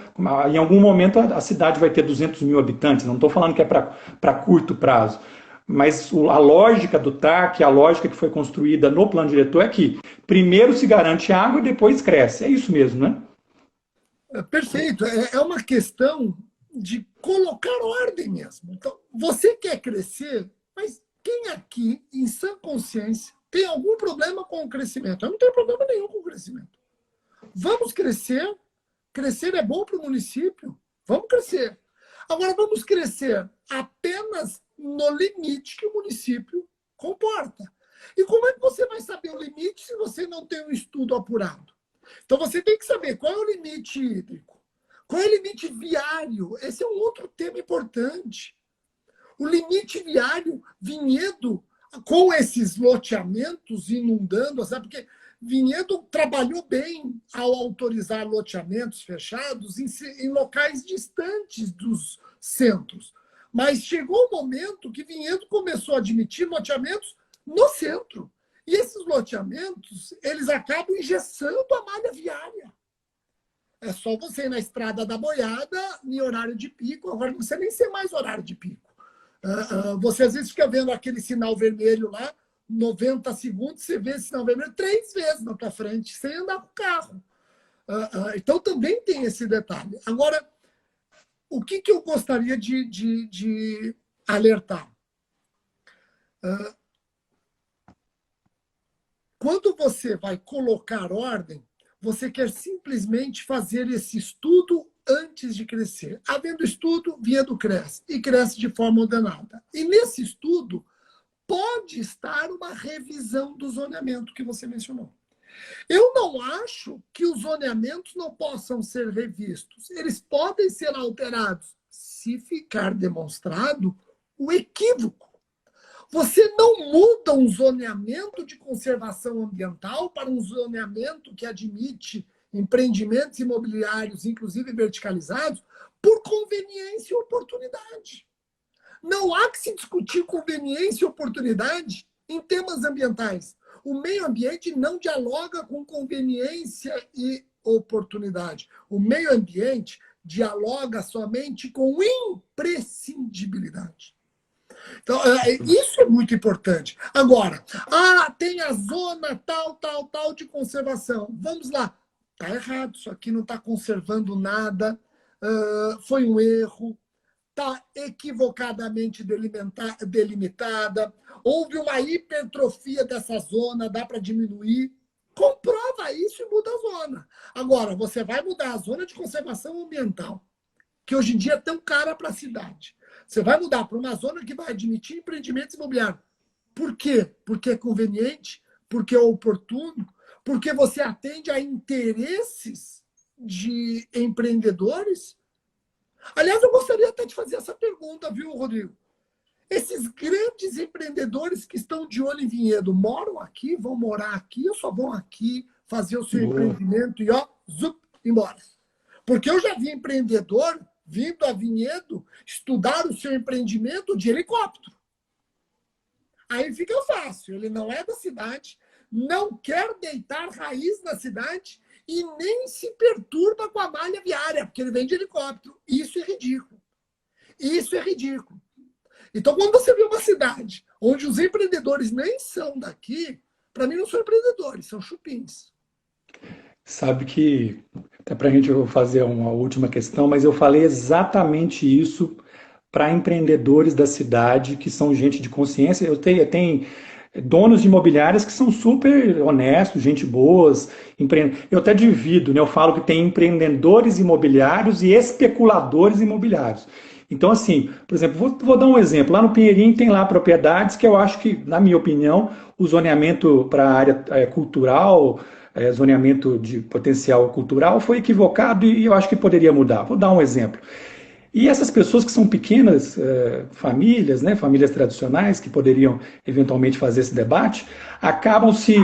em algum momento, a cidade vai ter 200 mil habitantes. Não estou falando que é para curto prazo. Mas a lógica do TAC, a lógica que foi construída no plano diretor é que primeiro se garante água e depois cresce. É isso mesmo, né? Perfeito. É uma questão de colocar ordem mesmo. Então, você quer crescer, mas quem aqui, em sã consciência, tem algum problema com o crescimento? Eu não tenho problema nenhum com o crescimento. Vamos crescer. Crescer é bom para o município. Vamos crescer. Agora, vamos crescer apenas no limite que o município comporta. E como é que você vai saber o limite se você não tem um estudo apurado? Então, você tem que saber qual é o limite hídrico, qual é o limite viário. Esse é um outro tema importante. O limite viário, Vinhedo, com esses loteamentos inundando, sabe? Porque Vinhedo trabalhou bem ao autorizar loteamentos fechados em locais distantes dos centros. Mas chegou o momento que Vinhedo começou a admitir loteamentos no centro. E esses loteamentos, eles acabam engessando a malha viária. É só você ir na Estrada da Boiada em horário de pico. Agora não precisa nem ser mais horário de pico. Você às vezes fica vendo aquele sinal vermelho lá, 90 segundos, você vê esse sinal vermelho 3 vezes na tua frente, sem andar com o carro. Então também tem esse detalhe. Agora, o que eu gostaria de alertar? Quando você vai colocar ordem, você quer simplesmente fazer esse estudo antes de crescer. Havendo estudo, vinhedo cresce, e cresce de forma ordenada. E nesse estudo, pode estar uma revisão do zoneamento que você mencionou. Eu não acho que os zoneamentos não possam ser revistos. Eles podem ser alterados se ficar demonstrado o equívoco. Você não muda um zoneamento de conservação ambiental para um zoneamento que admite empreendimentos imobiliários, inclusive verticalizados, por conveniência e oportunidade. Não há que se discutir conveniência e oportunidade em temas ambientais. O meio ambiente não dialoga com conveniência e oportunidade. O meio ambiente dialoga somente com imprescindibilidade. Então, isso é muito importante. Agora, tem a zona tal de conservação. Vamos lá. Está errado, isso aqui não está conservando nada, foi um erro, está equivocadamente delimitada, houve uma hipertrofia dessa zona, dá para diminuir. Comprova isso e muda a zona. Agora, você vai mudar a zona de conservação ambiental, que hoje em dia é tão cara para a cidade. Você vai mudar para uma zona que vai admitir empreendimentos imobiliários. Por quê? Porque é conveniente, porque é oportuno, porque você atende a interesses de empreendedores. Aliás, eu gostaria até de fazer essa pergunta, viu, Rodrigo? Esses grandes empreendedores que estão de olho em Vinhedo moram aqui, vão morar aqui, ou só vão aqui fazer o seu empreendimento e, zup, embora? Porque eu já vi empreendedor vindo a Vinhedo estudar o seu empreendimento de helicóptero. Aí fica fácil, ele não é da cidade, não quer deitar raiz na cidade e nem se perturba com a malha viária, porque ele vem de helicóptero. Isso é ridículo. Isso é ridículo. Então, quando você vê uma cidade onde os empreendedores nem são daqui, para mim não são empreendedores, são chupins. Sabe que, até para a gente fazer uma última questão, mas eu falei exatamente isso para empreendedores da cidade, que são gente de consciência. Eu tenho donos de imobiliárias que são super honestos, gente boas. Eu até divido, né? Eu falo que tem empreendedores imobiliários e especuladores imobiliários. Então, assim, por exemplo, vou dar um exemplo. Lá no Pinheirinho tem lá propriedades que eu acho que, na minha opinião, o zoneamento para a área cultural, zoneamento de potencial cultural, foi equivocado e eu acho que poderia mudar. Vou dar um exemplo. E essas pessoas que são pequenas famílias, né, famílias tradicionais, que poderiam eventualmente fazer esse debate, acabam se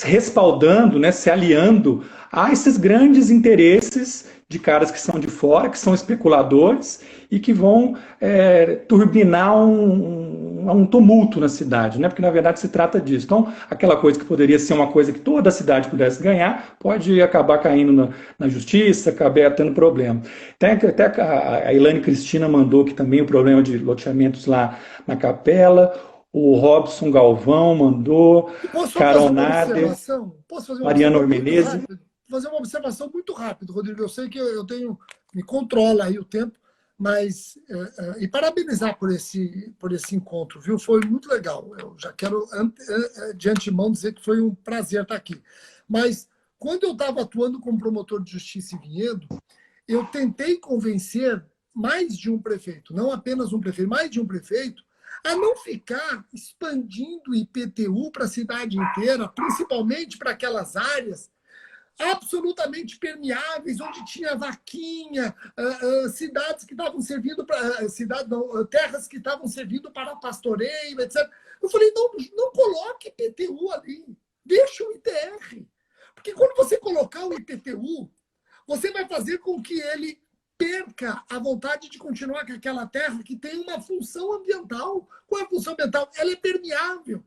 respaldando, né, se aliando a esses grandes interesses de caras que são de fora, que são especuladores e que vão turbinar um tumulto na cidade, né? Porque na verdade se trata disso. Então, aquela coisa que poderia ser uma coisa que toda a cidade pudesse ganhar, pode acabar caindo na justiça, acabar tendo problema. Até a Ilane Cristina mandou que também o problema de loteamentos lá na Capela, o Robson Galvão mandou, Carol Nader, Mariana Ormenezzi. Fazer uma observação muito rápida, Rodrigo. Eu sei que me controla aí o tempo, mas e parabenizar por esse encontro, viu? Foi muito legal. Eu já quero de antemão dizer que foi um prazer estar aqui. Mas quando eu estava atuando como promotor de justiça em Vinhedo, eu tentei convencer mais de um prefeito, não apenas um prefeito, mais de um prefeito, a não ficar expandindo o IPTU para a cidade inteira, principalmente para aquelas áreas absolutamente permeáveis, onde tinha vaquinha, cidades que estavam servindo para terras que estavam servindo para pastoreio, etc. Eu falei, não coloque IPTU ali, deixa o ITR. Porque quando você colocar o IPTU, você vai fazer com que ele perca a vontade de continuar com aquela terra que tem uma função ambiental. Qual é a função ambiental? Ela é permeável.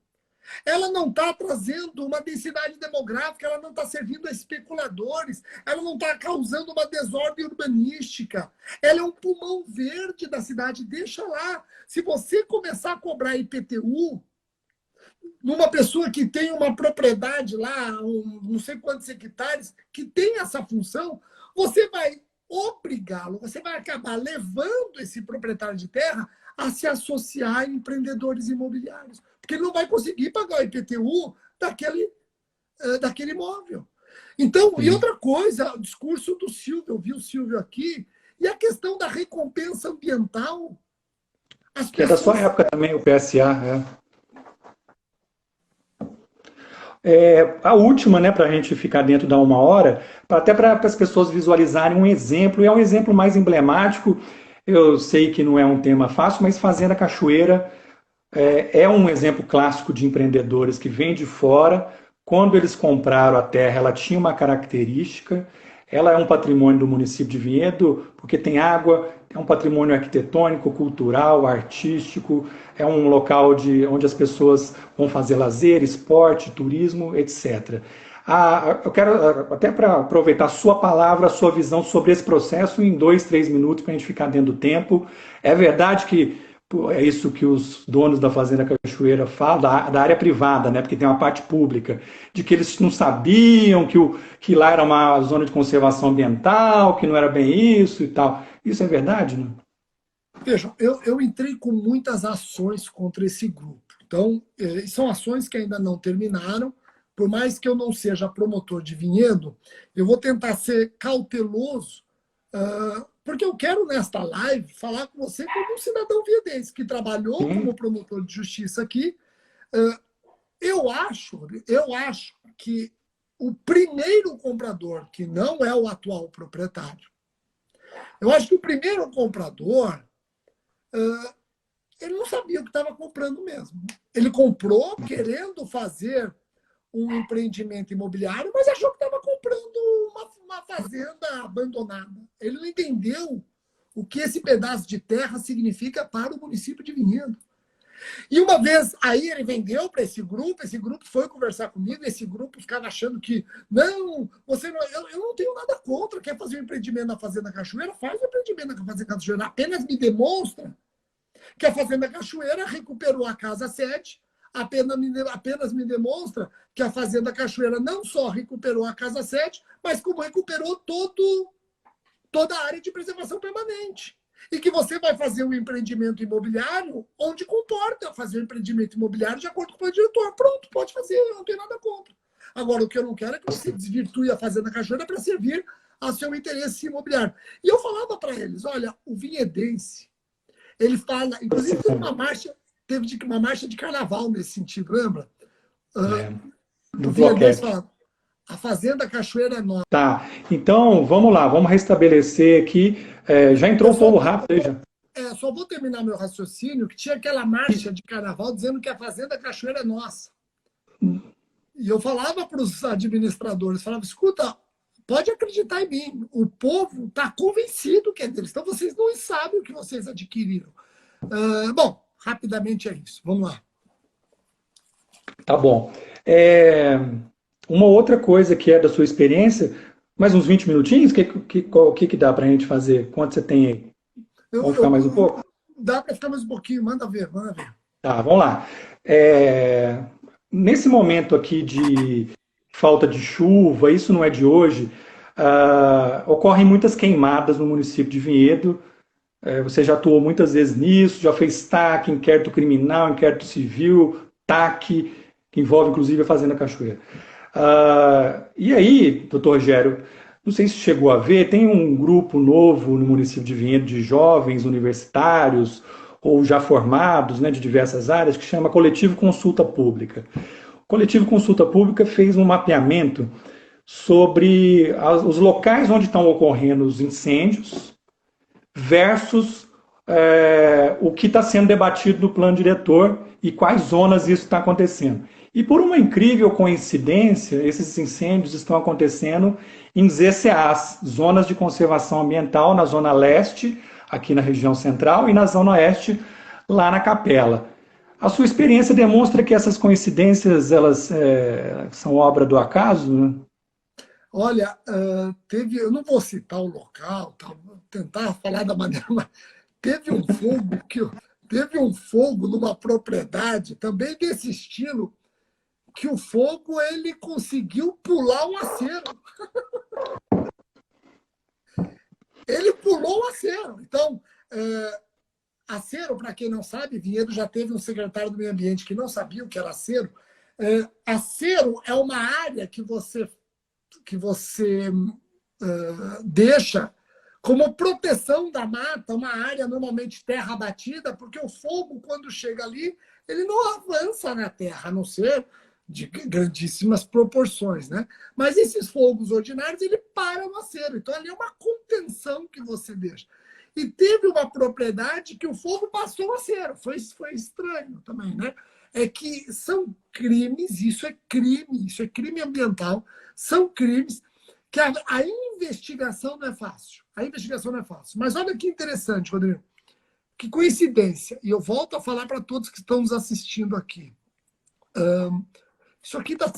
Ela não está trazendo uma densidade demográfica, ela não está servindo a especuladores, ela não está causando uma desordem urbanística. Ela é um pulmão verde da cidade, deixa lá. Se você começar a cobrar IPTU numa pessoa que tem uma propriedade lá, não sei quantos hectares, que tem essa função, você vai obrigá-lo, você vai acabar levando esse proprietário de terra a se associar a empreendedores imobiliários, porque ele não vai conseguir pagar o IPTU daquele imóvel. Então, e Sim. outra coisa, o discurso do Silvio, eu vi o Silvio aqui, e a questão da recompensa ambiental. As Que é da sua pessoas. época também, o PSA. A última, né, para a gente ficar dentro da 1 hora, até para as pessoas visualizarem um exemplo, e é um exemplo mais emblemático. Eu sei que não é um tema fácil, mas Fazenda Cachoeira é um exemplo clássico de empreendedores que vêm de fora. Quando eles compraram a terra, ela tinha uma característica. Ela é um patrimônio do município de Vinhedo, porque tem água, é um patrimônio arquitetônico, cultural, artístico, é um local onde as pessoas vão fazer lazer, esporte, turismo, etc. Eu quero, até para aproveitar a sua palavra, a sua visão sobre esse processo em 2, 3 minutos, para a gente ficar dentro do tempo. É verdade que é isso que os donos da Fazenda Cachoeira falam, da área privada, né? Porque tem uma parte pública, de que eles não sabiam que lá era uma zona de conservação ambiental, que não era bem isso e tal. Isso é verdade, não? Vejam, eu entrei com muitas ações contra esse grupo. Então, são ações que ainda não terminaram. Por mais que eu não seja promotor de vinhedo, eu vou tentar ser cauteloso, porque eu quero, nesta live, falar com você como um cidadão viendense que trabalhou Sim, como promotor de justiça aqui. Eu acho que o primeiro comprador, que não é o atual proprietário, eu acho que o primeiro comprador, ele não sabia o que estava comprando mesmo. Ele comprou querendo fazer um empreendimento imobiliário, mas achou que estava comprando uma fazenda abandonada. Ele não entendeu o que esse pedaço de terra significa para o município de Vinhedo. E uma vez aí ele vendeu para esse grupo foi conversar comigo, esse grupo ficava achando que não, você não, eu não tenho nada contra, quer fazer um empreendimento na Fazenda Cachoeira, faz um empreendimento na Fazenda Cachoeira, apenas me demonstra que a Fazenda Cachoeira recuperou a Casa 7, apenas me demonstra que a Fazenda Cachoeira não só recuperou a Casa 7, mas como recuperou toda a área de preservação permanente. E que você vai fazer um empreendimento imobiliário onde comporta fazer um empreendimento imobiliário de acordo com o diretor. Pronto, pode fazer, eu não tenho nada contra. Agora, o que eu não quero é que você desvirtue a Fazenda Cachoeira para servir ao seu interesse imobiliário. E eu falava para eles, olha, o vinhedense, ele fala, inclusive teve uma marcha de carnaval nesse sentido, lembra? O do vinhedense Bloquete. fala, a Fazenda Cachoeira é nossa. Tá, então vamos lá, vamos restabelecer aqui. Já entrou Eu um só povo vou, rápido aí já. só vou terminar meu raciocínio, que tinha aquela marcha de carnaval dizendo que a Fazenda Cachoeira é nossa. E eu falava para os administradores, falava, escuta, pode acreditar em mim, o povo está convencido que é deles, então vocês não sabem o que vocês adquiriram. Bom, rapidamente é isso, vamos lá. Tá bom. Uma outra coisa que é da sua experiência, mais uns 20 minutinhos, o que dá para a gente fazer? Quanto você tem aí? Vamos ficar mais um pouco? Dá para ficar mais um pouquinho, manda ver, manda ver. Tá, vamos lá. Nesse momento aqui de falta de chuva, isso não é de hoje, ocorrem muitas queimadas no município de Vinhedo. Você já atuou muitas vezes nisso, já fez TAC, inquérito criminal, inquérito civil, TAC, que envolve inclusive a Fazenda Cachoeira. E aí, doutor Rogério, não sei se chegou a ver, tem um grupo novo no município de Vinhedo de jovens universitários ou já formados, né, de diversas áreas, que chama Coletivo Consulta Pública. O Coletivo Consulta Pública fez um mapeamento sobre os locais onde estão ocorrendo os incêndios versus o que está sendo debatido no plano diretor e quais zonas isso está acontecendo. E por uma incrível coincidência, esses incêndios estão acontecendo em ZCAs, Zonas de Conservação Ambiental, na Zona Leste, aqui na região central, e na Zona Oeste, lá na Capela. A sua experiência demonstra que essas coincidências elas são obra do acaso? Né? Olha, eu não vou citar o local, vou tentar falar da maneira, mas teve um fogo numa propriedade também desse estilo, que o fogo ele conseguiu pular o acero. Ele pulou o acero. Então, acero, para quem não sabe, Vinhedo já teve um secretário do meio ambiente que não sabia o que era acero. Acero é uma área que você deixa como proteção da mata, uma área normalmente terra batida, porque o fogo, quando chega ali, ele não avança na terra, a não ser de grandíssimas proporções, né? Mas esses fogos ordinários, ele para no acero. Então, ali é uma contenção que você deixa. E teve uma propriedade que o fogo passou o acero. Foi estranho também, né? É que são crimes, isso é crime ambiental, são crimes que a investigação não é fácil. A investigação não é fácil. Mas olha que interessante, Rodrigo. Que coincidência. E eu volto a falar para todos que estão nos assistindo aqui. Isso aqui está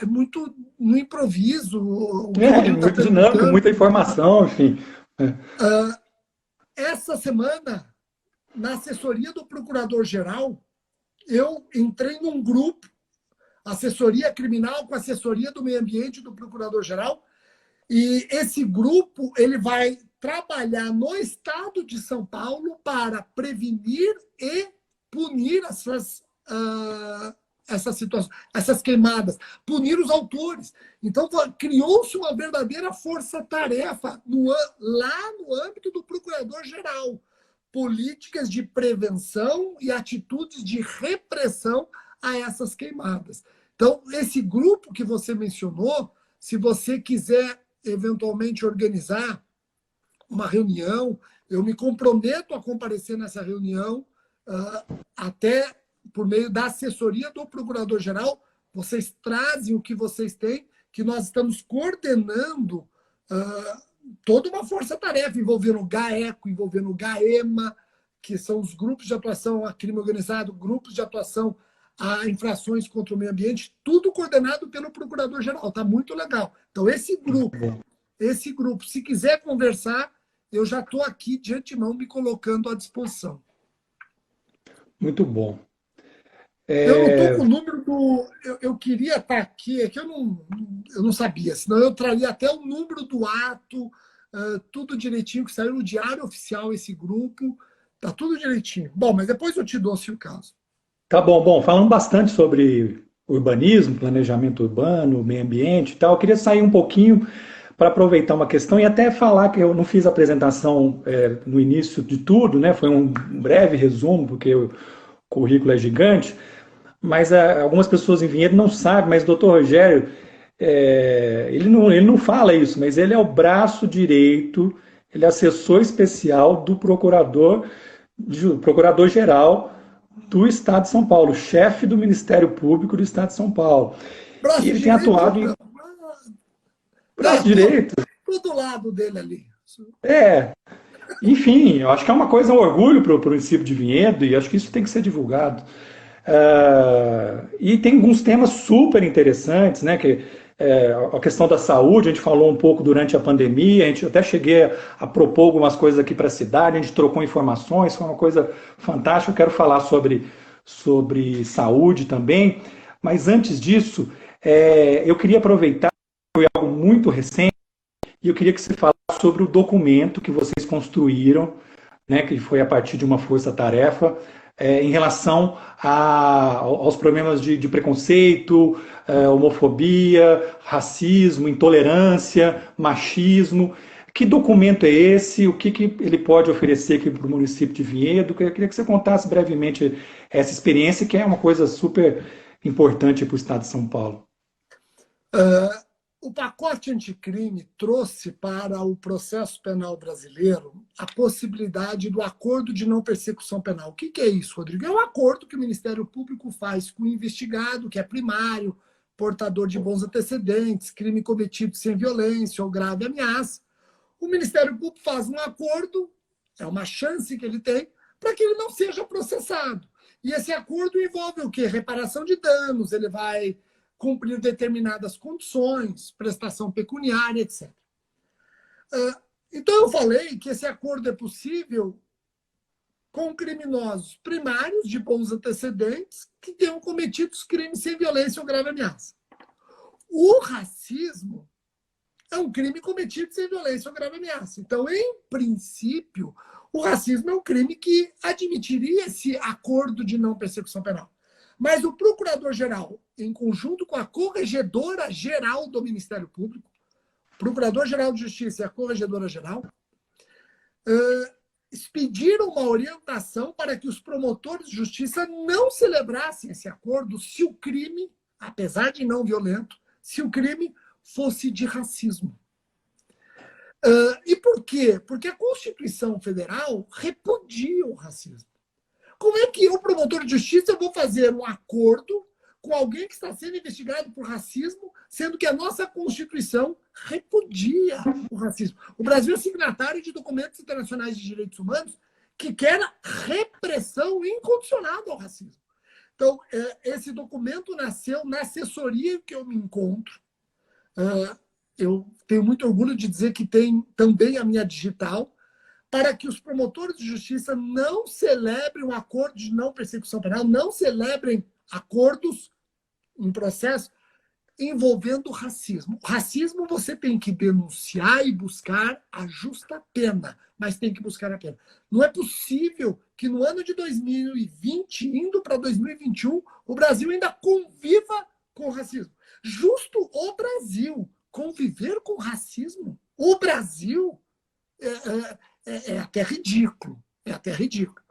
muito no improviso. Muito dinâmico, muita informação, enfim. Essa semana, na assessoria do Procurador-Geral, eu entrei num grupo, assessoria criminal com assessoria do meio ambiente do Procurador-Geral, e esse grupo ele vai trabalhar no estado de São Paulo para prevenir e punir essas situações, essas queimadas, punir os autores. Então, criou-se uma verdadeira força-tarefa lá no âmbito do Procurador-Geral. Políticas de prevenção e atitudes de repressão a essas queimadas. Então, esse grupo que você mencionou, se você quiser eventualmente organizar uma reunião, eu me comprometo a comparecer nessa reunião, até por meio da assessoria do Procurador-Geral, vocês trazem o que vocês têm, que nós estamos coordenando toda uma força-tarefa envolvendo o GAECO, envolvendo o GAEMA, que são os grupos de atuação a crime organizado, grupos de atuação a infrações contra o meio ambiente, tudo coordenado pelo Procurador-Geral. Está muito legal. Então, esse grupo, se quiser conversar, eu já estou aqui de antemão me colocando à disposição. Muito bom. Eu não estou com o número do... Eu queria estar aqui, é que eu não sabia, senão eu traria até o número do ato, tudo direitinho, que saiu no Diário Oficial esse grupo, está tudo direitinho. Bom, mas depois eu te dou, se o caso. Tá bom. Bom, falando bastante sobre urbanismo, planejamento urbano, meio ambiente e tal, eu queria sair um pouquinho para aproveitar uma questão e até falar que eu não fiz a apresentação no início de tudo, né? Foi um breve resumo, porque o currículo é gigante, mas algumas pessoas em Vinhedo não sabem, mas o doutor Rogério, ele não fala isso, mas ele é o braço direito, ele é assessor especial do procurador-geral do Estado de São Paulo, chefe do Ministério Público do Estado de São Paulo. Braço e ele tem atuado em... Braço direito? Todo lado dele ali. Enfim, eu acho que é uma coisa, um orgulho para o município de Vinhedo, e acho que isso tem que ser divulgado. E tem alguns temas super interessantes, né? A questão da saúde, a gente falou um pouco durante a pandemia, a gente até cheguei a propor algumas coisas aqui para a cidade, a gente trocou informações, foi uma coisa fantástica. Eu quero falar sobre saúde também, mas antes disso, eu queria aproveitar, foi algo muito recente, e eu queria que você falasse sobre o documento que vocês construíram, né, que foi a partir de uma força-tarefa, em relação aos problemas de preconceito, homofobia, racismo, intolerância, machismo. Que documento é esse? O que ele pode oferecer aqui para o município de Vinhedo? Eu queria que você contasse brevemente essa experiência, que é uma coisa super importante para o Estado de São Paulo. O pacote anticrime trouxe para o processo penal brasileiro a possibilidade do acordo de não persecução penal. O que é isso, Rodrigo? É um acordo que o Ministério Público faz com o investigado, que é primário, portador de bons antecedentes, crime cometido sem violência ou grave ameaça. O Ministério Público faz um acordo, é uma chance que ele tem, para que ele não seja processado. E esse acordo envolve o quê? Reparação de danos, ele vai cumprir determinadas condições, prestação pecuniária, etc. Então, eu falei que esse acordo é possível com criminosos primários de bons antecedentes que tenham cometido crimes sem violência ou grave ameaça. O racismo é um crime cometido sem violência ou grave ameaça. Então, em princípio, o racismo é um crime que admitiria esse acordo de não persecução penal. Mas o Procurador-Geral, em conjunto com a Corregedora-Geral do Ministério Público, Procurador-Geral de Justiça e a Corregedora-Geral, expediram uma orientação para que os promotores de justiça não celebrassem esse acordo se o crime, apesar de não violento, se o crime fosse de racismo. E por quê? Porque a Constituição Federal repudia o racismo. Como é que eu, promotor de justiça, vou fazer um acordo com alguém que está sendo investigado por racismo, sendo que a nossa Constituição repudia o racismo? O Brasil é signatário de documentos internacionais de direitos humanos que quer repressão incondicional ao racismo. Então, esse documento nasceu na assessoria que eu me encontro. Eu tenho muito orgulho de dizer que tem também a minha digital, para que os promotores de justiça não celebrem um acordo de não persecução penal, não celebrem acordos em processo envolvendo racismo. O racismo você tem que denunciar e buscar a justa pena, mas tem que buscar a pena. Não é possível que no ano de 2020, indo para 2021, o Brasil ainda conviva com o racismo. Justo o Brasil conviver com racismo. O Brasil é até ridículo. É até ridículo.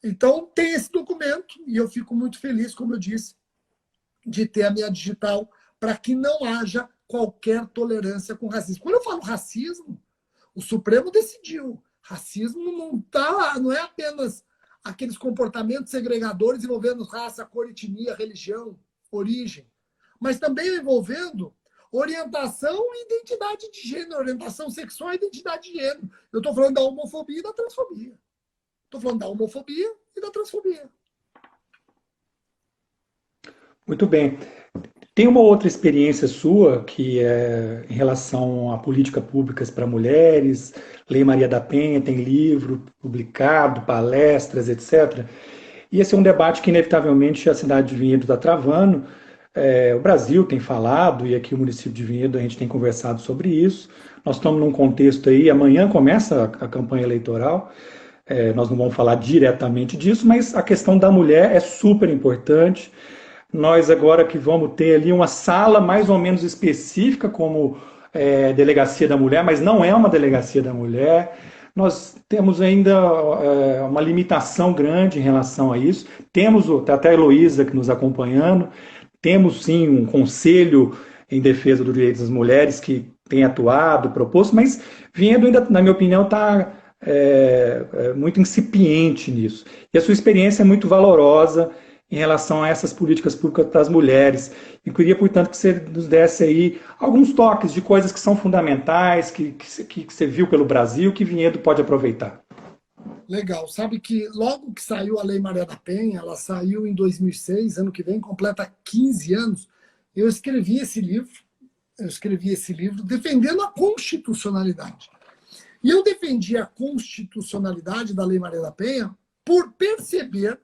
Então, tem esse documento, e eu fico muito feliz, como eu disse, de ter a minha digital para que não haja qualquer tolerância com racismo. Quando eu falo racismo, o Supremo decidiu. Racismo não é apenas aqueles comportamentos segregadores envolvendo raça, cor, etnia, religião, origem, mas também envolvendo orientação e identidade de gênero, orientação sexual e identidade de gênero. Eu estou falando da homofobia e da transfobia. Estou falando da homofobia e da transfobia. Muito bem. Tem uma outra experiência sua, que é em relação a políticas públicas para mulheres, Lei Maria da Penha, tem livro publicado, palestras, etc. E esse é um debate que, inevitavelmente, a cidade de Vinhedo está travando. O Brasil tem falado, e aqui o município de Vinhedo a gente tem conversado sobre isso. Nós estamos num contexto aí, amanhã começa a campanha eleitoral, nós não vamos falar diretamente disso, mas a questão da mulher é super importante. Nós agora que vamos ter ali uma sala mais ou menos específica como delegacia da mulher, mas não é uma delegacia da mulher. Nós temos ainda uma limitação grande em relação a isso. Temos até a Heloísa aqui nos acompanhando. Temos sim um conselho em defesa dos direitos das mulheres que tem atuado, proposto, mas Vinhedo ainda, na minha opinião, está muito incipiente nisso. E a sua experiência é muito valorosa em relação a essas políticas públicas das mulheres. Eu queria, portanto, que você nos desse aí alguns toques de coisas que são fundamentais, que você viu pelo Brasil, que Vinhedo pode aproveitar. Legal. Sabe que logo que saiu a Lei Maria da Penha, ela saiu em 2006, ano que vem completa 15 anos, eu escrevi esse livro defendendo a constitucionalidade. E eu defendi a constitucionalidade da Lei Maria da Penha por perceber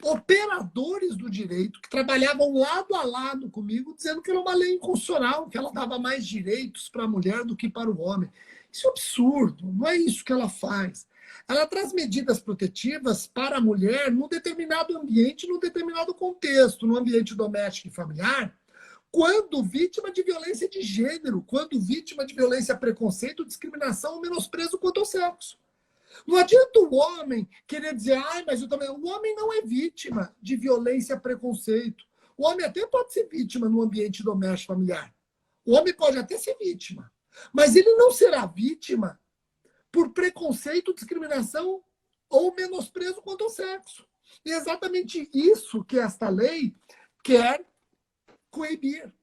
operadores do direito que trabalhavam lado a lado comigo, dizendo que era uma lei inconstitucional, que ela dava mais direitos para a mulher do que para o homem. Isso é absurdo, não é isso que ela faz. Ela traz medidas protetivas para a mulher num determinado ambiente, num determinado contexto, no ambiente doméstico e familiar, quando vítima de violência de gênero, quando vítima de violência, preconceito, discriminação ou menosprezo quanto ao sexo. Não adianta o homem querer dizer, mas eu também. O homem não é vítima de violência, preconceito. O homem até pode ser vítima no ambiente doméstico familiar. O homem pode até ser vítima. Mas ele não será vítima por preconceito, discriminação ou menosprezo quanto ao sexo. E é exatamente isso que esta lei quer coibir.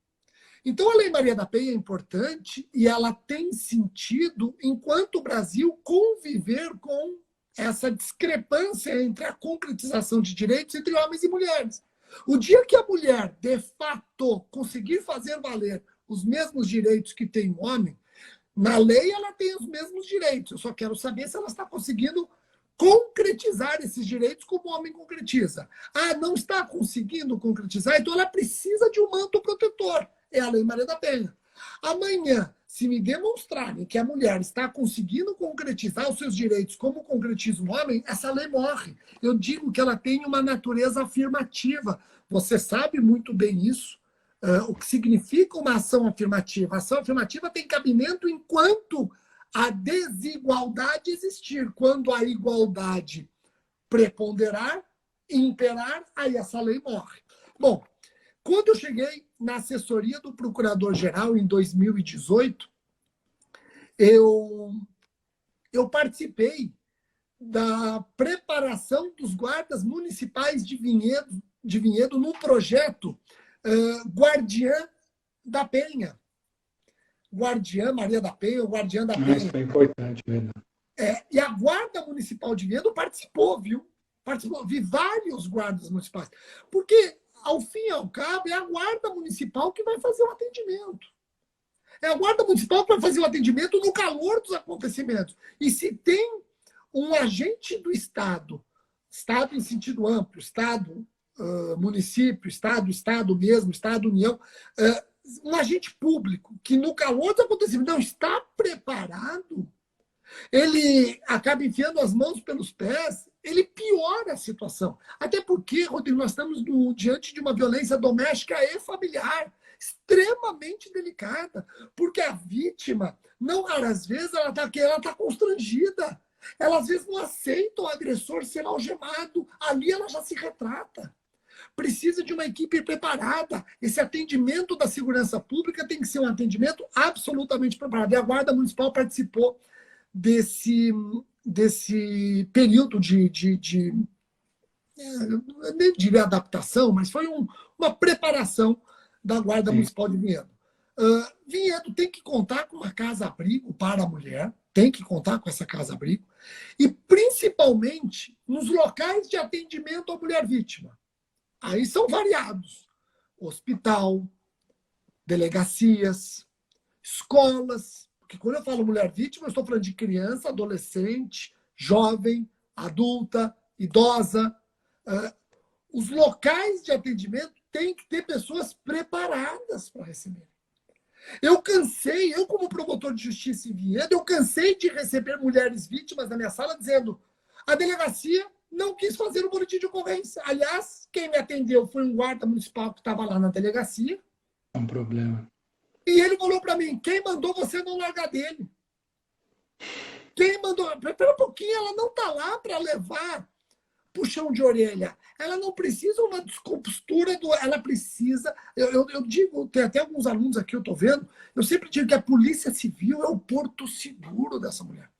Então, a Lei Maria da Penha é importante e ela tem sentido enquanto o Brasil conviver com essa discrepância entre a concretização de direitos entre homens e mulheres. O dia que a mulher, de fato, conseguir fazer valer os mesmos direitos que tem o homem, na lei ela tem os mesmos direitos. Eu só quero saber se ela está conseguindo concretizar esses direitos como o homem concretiza. Não está conseguindo concretizar, então ela precisa de um manto protetor. É a Lei Maria da Penha. Amanhã, se me demonstrarem que a mulher está conseguindo concretizar os seus direitos como concretiza o homem, essa lei morre. Eu digo que ela tem uma natureza afirmativa. Você sabe muito bem isso. O que significa uma ação afirmativa? A ação afirmativa tem cabimento enquanto a desigualdade existir. Quando a igualdade preponderar, imperar, aí essa lei morre. Bom, quando eu cheguei na assessoria do Procurador-Geral em 2018, eu participei da preparação dos guardas municipais de Vinhedo num projeto Guardiã da Penha. Guardiã Maria da Penha, ou Guardiã da Penha. Isso foi importante, mesmo. E a Guarda Municipal de Vinhedo participou, viu? Vi vários guardas municipais. Porque, ao fim e ao cabo, é a Guarda Municipal que vai fazer o atendimento. É a Guarda Municipal que vai fazer o atendimento no calor dos acontecimentos. E se tem um agente do Estado, Estado em sentido amplo, Estado, município, Estado mesmo, Estado, União, um agente público que no calor dos acontecimentos não está preparado, ele acaba enfiando as mãos pelos pés, ele piora a situação. Até porque, Rodrigo, nós estamos diante de uma violência doméstica e familiar extremamente delicada, porque a vítima, não raras vezes, ela está constrangida. Ela, às vezes, não aceita o agressor ser algemado. Ali ela já se retrata. Precisa de uma equipe preparada. Esse atendimento da segurança pública tem que ser um atendimento absolutamente preparado. E a Guarda Municipal participou desse período nem diria adaptação, mas foi uma preparação da Guarda Municipal de Vinhedo. Vinhedo tem que contar com uma casa-abrigo para a mulher, tem que contar com essa casa-abrigo, e principalmente nos locais de atendimento à mulher vítima. Aí são variados: hospital, delegacias, escolas. Porque quando eu falo mulher vítima, eu estou falando de criança, adolescente, jovem, adulta, idosa. Os locais de atendimento têm que ter pessoas preparadas para receber. Eu como promotor de justiça em Vinhedo, eu cansei de receber mulheres vítimas na minha sala dizendo: a delegacia não quis fazer o boletim de ocorrência. Aliás, quem me atendeu foi um guarda municipal que estava lá na delegacia. É um problema. E ele falou para mim: quem mandou você não largar dele? Quem mandou? Pera um pouquinho, ela não está lá para levar puxão de orelha. Ela não precisa uma descompostura, ela precisa... Eu digo, tem até alguns alunos aqui, eu estou vendo, eu sempre digo que a Polícia Civil é o porto seguro dessa mulher.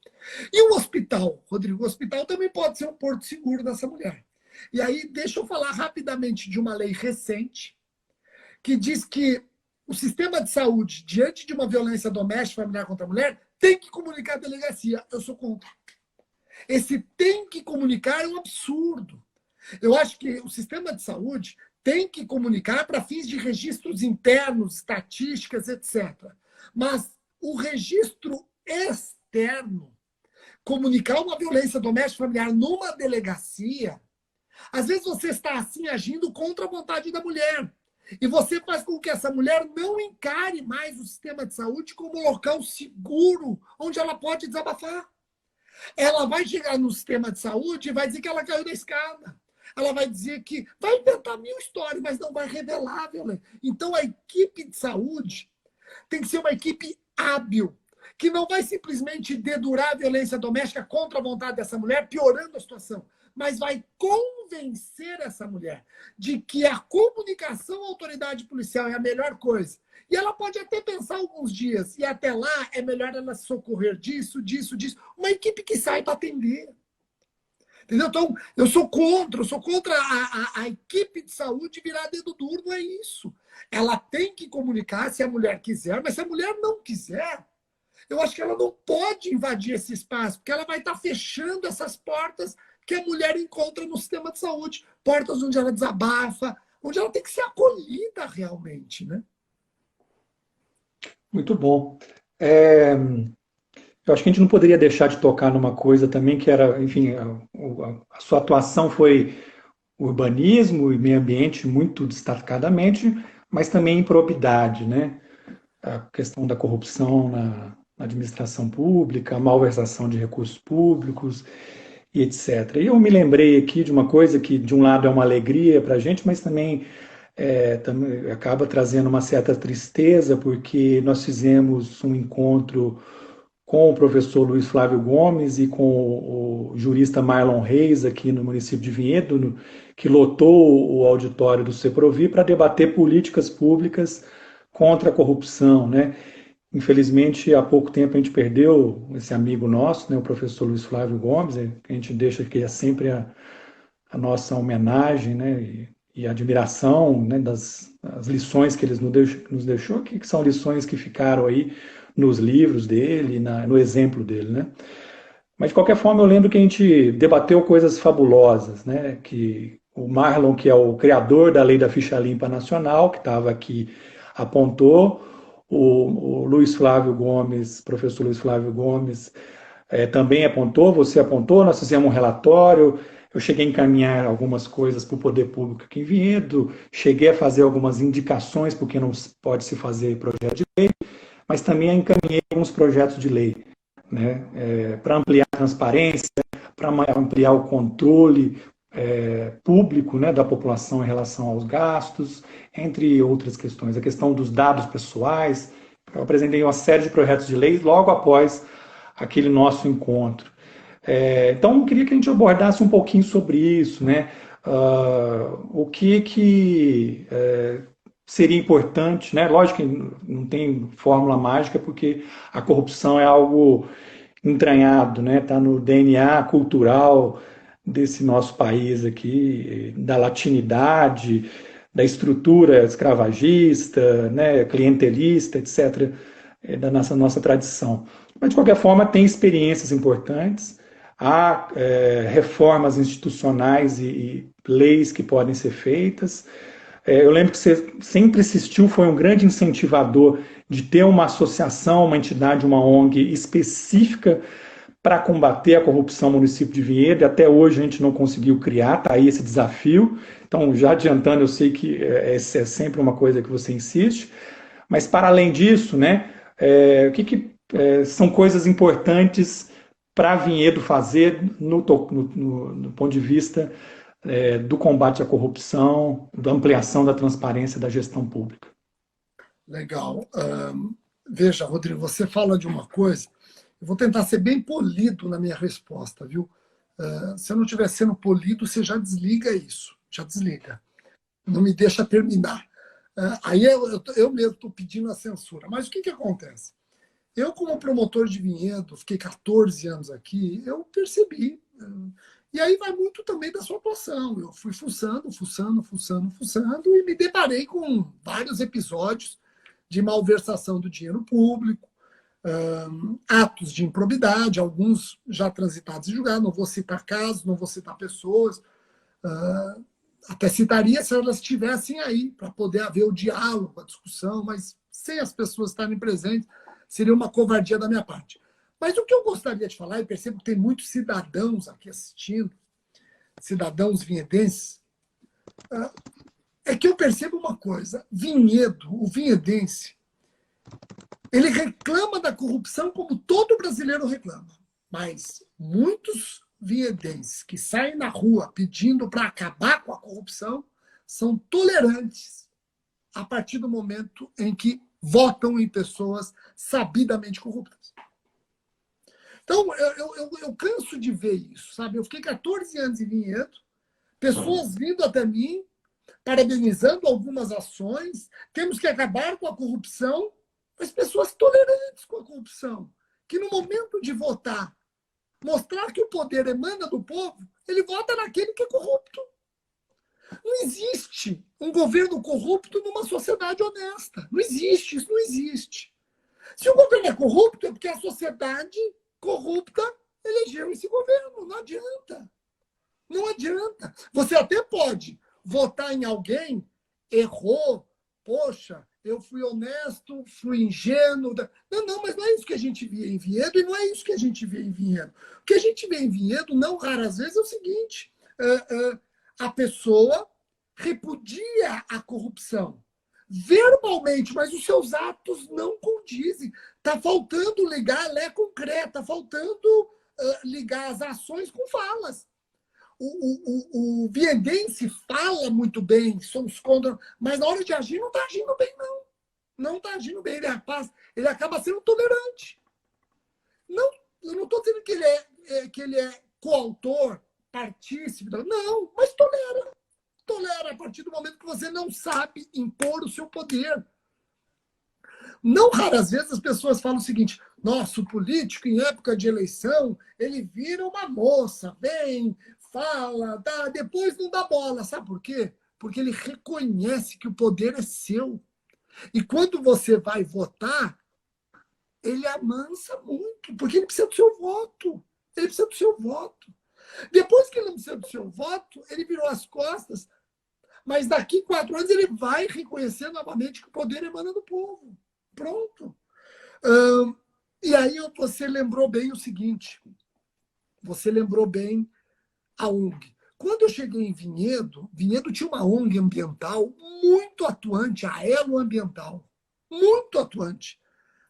E o hospital, Rodrigo, o hospital também pode ser um porto seguro dessa mulher. E aí, deixa eu falar rapidamente de uma lei recente que diz que o sistema de saúde, diante de uma violência doméstica familiar contra a mulher, tem que comunicar à delegacia. Eu sou contra. Esse tem que comunicar é um absurdo. Eu acho que o sistema de saúde tem que comunicar para fins de registros internos, estatísticas, etc. Mas o registro externo, comunicar uma violência doméstica familiar numa delegacia, às vezes você está assim agindo contra a vontade da mulher. E você faz com que essa mulher não encare mais o sistema de saúde como um local seguro, onde ela pode desabafar. Ela vai chegar no sistema de saúde e vai dizer que ela caiu da escada. Ela vai dizer que vai inventar 1000 histórias, mas não vai revelar a violência. Então, a equipe de saúde tem que ser uma equipe hábil, que não vai simplesmente dedurar a violência doméstica contra a vontade dessa mulher, piorando a situação, mas vai convencer essa mulher de que a comunicação à autoridade policial é a melhor coisa. E ela pode até pensar alguns dias, e até lá é melhor ela se socorrer disso. Uma equipe que saiba atender. Entendeu? Então, eu sou contra a equipe de saúde virar dedo duro, não é isso. Ela tem que comunicar se a mulher quiser, mas se a mulher não quiser, eu acho que ela não pode invadir esse espaço, porque ela vai estar fechando essas portas que a mulher encontra no sistema de saúde, portas onde ela desabafa, onde ela tem que ser acolhida realmente, né? Muito bom. Eu acho que a gente não poderia deixar de tocar numa coisa também que era, enfim, a sua atuação foi urbanismo e meio ambiente muito destacadamente, mas também improbidade, né? A questão da corrupção na administração pública, a malversação de recursos públicos e etc. E eu me lembrei aqui de uma coisa que, de um lado, é uma alegria para a gente, mas também também acaba trazendo uma certa tristeza, porque nós fizemos um encontro com o professor Luiz Flávio Gomes e com o jurista Marlon Reis, aqui no município de Vinhedo, que lotou o auditório do CEPROVI para debater políticas públicas contra a corrupção, né? Infelizmente, há pouco tempo a gente perdeu esse amigo nosso, né, o professor Luiz Flávio Gomes, que a gente deixa que é sempre a nossa homenagem, né, e admiração, né, das lições que ele nos deixou, que são lições que ficaram aí nos livros dele, no exemplo dele, né. Mas, de qualquer forma, eu lembro que a gente debateu coisas fabulosas, né, que o Marlon, que é o criador da Lei da Ficha Limpa Nacional, que estava aqui, apontou, o Luiz Flávio Gomes, professor Luiz Flávio Gomes, também apontou, você apontou, nós fizemos um relatório, eu cheguei a encaminhar algumas coisas para o Poder Público aqui em Vinhedo, cheguei a fazer algumas indicações, porque não pode se fazer projeto de lei, mas também encaminhei alguns projetos de lei, né, para ampliar a transparência, para ampliar o controle público, né, da população em relação aos gastos, entre outras questões. A questão dos dados pessoais. Eu apresentei uma série de projetos de lei logo após aquele nosso encontro. Então, eu queria que a gente abordasse um pouquinho sobre isso, né? O que seria importante, né? Lógico que não tem fórmula mágica, porque a corrupção é algo entranhado, né? Está no DNA cultural desse nosso país aqui, da latinidade, da estrutura escravagista, né, clientelista, etc., da nossa tradição. Mas, de qualquer forma, tem experiências importantes, há reformas institucionais e leis que podem ser feitas. Eu lembro que você sempre insistiu, foi um grande incentivador de ter uma associação, uma entidade, uma ONG específica para combater a corrupção no município de Vinhedo, e até hoje a gente não conseguiu criar, está aí esse desafio. Então, já adiantando, eu sei que essa é sempre uma coisa que você insiste, mas para além disso, né, o que são coisas importantes para Vinhedo fazer no ponto de vista do combate à corrupção, da ampliação da transparência da gestão pública? Legal. Veja, Rodrigo, você fala de uma coisa, eu vou tentar ser bem polido na minha resposta, viu? Se eu não estiver sendo polido, você já desliga isso, já desliga. Não me deixa terminar. Aí eu mesmo estou pedindo a censura. Mas o que acontece? Eu, como promotor de Vinhedo, fiquei 14 anos aqui, eu percebi. E aí vai muito também da sua atuação. Eu fui fuçando e me deparei com vários episódios de malversação do dinheiro público, atos de improbidade, alguns já transitados em julgado, não vou citar casos, não vou citar pessoas, até citaria se elas estivessem aí, para poder haver o diálogo, a discussão, mas sem as pessoas estarem presentes, seria uma covardia da minha parte. Mas o que eu gostaria de falar, e percebo que tem muitos cidadãos aqui assistindo, cidadãos vinhedenses, é que eu percebo uma coisa, Vinhedo, o vinhedense, ele reclama da corrupção como todo brasileiro reclama, mas muitos vinhedenses que saem na rua pedindo para acabar com a corrupção são tolerantes a partir do momento em que votam em pessoas sabidamente corruptas. Então, eu canso de ver isso, sabe? Eu fiquei 14 anos em Vinhedo, pessoas vindo até mim, parabenizando algumas ações, temos que acabar com a corrupção, mas pessoas tolerantes com a corrupção, que no momento de votar, mostrar que o poder emana do povo, ele vota naquele que é corrupto. Não existe um governo corrupto numa sociedade honesta. Não existe, isso não existe. Se o governo é corrupto, é porque a sociedade corrupta elegeu esse governo. Não adianta. Não adianta. Você até pode votar em alguém, errou, poxa, eu fui honesto, fui ingênuo. Não, mas não é isso que a gente via em Vinhedo e não é isso que a gente vê em Vinhedo. O que a gente vê em Vinhedo, não raras vezes, é o seguinte, a pessoa repudia a corrupção verbalmente, mas os seus atos não condizem. Está faltando ligar a lé concreta, está faltando ligar as ações com falas. o viendense fala muito bem, somos contra, mas na hora de agir não está agindo bem, não. Não está agindo bem, ele acaba sendo tolerante. Não, eu não estou dizendo que ele é coautor, partícipe, não, mas tolera. Tolera a partir do momento que você não sabe impor o seu poder. Não raras vezes as pessoas falam o seguinte: nossa, o político em época de eleição, ele vira uma moça, vem, fala, dá, depois não dá bola. Sabe por quê? Porque ele reconhece que o poder é seu. E quando você vai votar, ele amansa muito, porque ele precisa do seu voto. Ele precisa do seu voto. Depois que ele não precisa do seu voto, ele virou as costas, mas daqui 4 anos ele vai reconhecer novamente que o poder emana do povo. Pronto. E aí você lembrou bem o seguinte, você lembrou bem a ONG. Quando eu cheguei em Vinhedo tinha uma ONG ambiental muito atuante, a Elo Ambiental, muito atuante.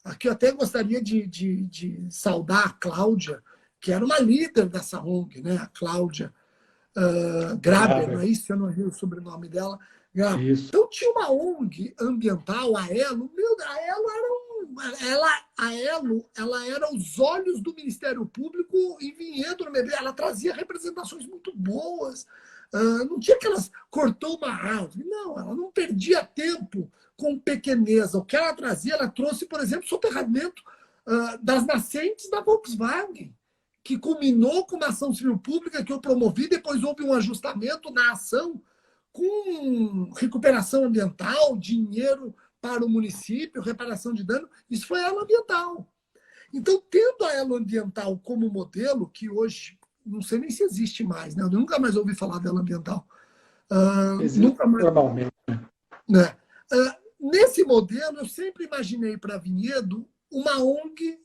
Aqui eu até gostaria de saudar a Cláudia, que era uma líder dessa ONG, né? A Cláudia Graber, não é isso? Eu não vi o sobrenome dela. Isso. Então tinha uma ONG ambiental, a Elo. A Elo ela era os olhos do Ministério Público em Vinhedo, ela trazia representações muito boas. Não tinha que elas cortou uma árvore, não, ela não perdia tempo com pequeneza. O que ela trazia, ela trouxe, por exemplo, o soterramento das nascentes da Volkswagen, que culminou com uma ação civil pública que eu promovi, depois houve um ajustamento na ação com recuperação ambiental, dinheiro para o município, reparação de dano, isso foi a Elo Ambiental. Então, tendo a Elo Ambiental como modelo, que hoje, não sei nem se existe mais, né? Eu nunca mais ouvi falar da Elo Ambiental. Existe normalmente. Né? Nesse modelo, eu sempre imaginei para Vinhedo uma ONG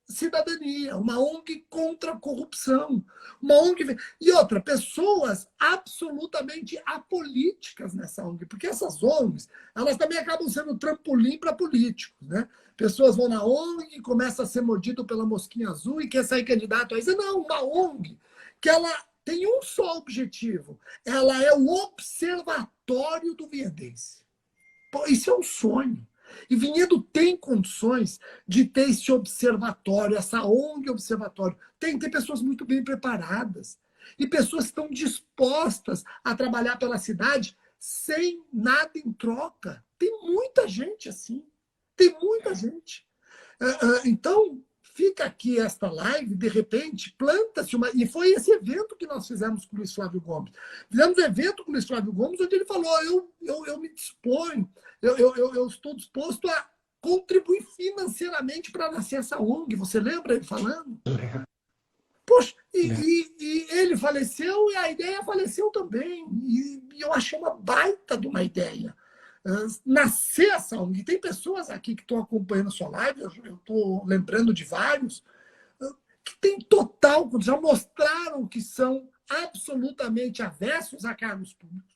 cidadania, uma ONG contra a corrupção, uma ONG e outra, pessoas absolutamente apolíticas nessa ONG, porque essas ONGs, elas também acabam sendo trampolim para políticos, né? Pessoas vão na ONG, começa a ser mordido pela mosquinha azul e quer sair candidato, aí não, uma ONG que ela tem um só objetivo, ela é o observatório do viendense. Pô, isso é um sonho. E Vinhedo tem condições de ter esse observatório, essa ONG observatório. Tem pessoas muito bem preparadas. E pessoas que estão dispostas a trabalhar pela cidade sem nada em troca. Tem muita gente assim. Tem muita gente. Então, fica aqui esta live, de repente, planta-se uma... E foi esse evento que nós fizemos com o Luiz Flávio Gomes. Fizemos um evento com o Luiz Flávio Gomes, onde ele falou, eu me disponho, eu estou disposto a contribuir financeiramente para nascer essa ONG. Você lembra ele falando? Poxa, e ele faleceu e a ideia faleceu também. E eu achei uma baita de uma ideia. Nascer essa ONG. Tem pessoas aqui que estão acompanhando a sua live, eu estou lembrando de vários, que tem total, já mostraram que são absolutamente avessos a cargos públicos.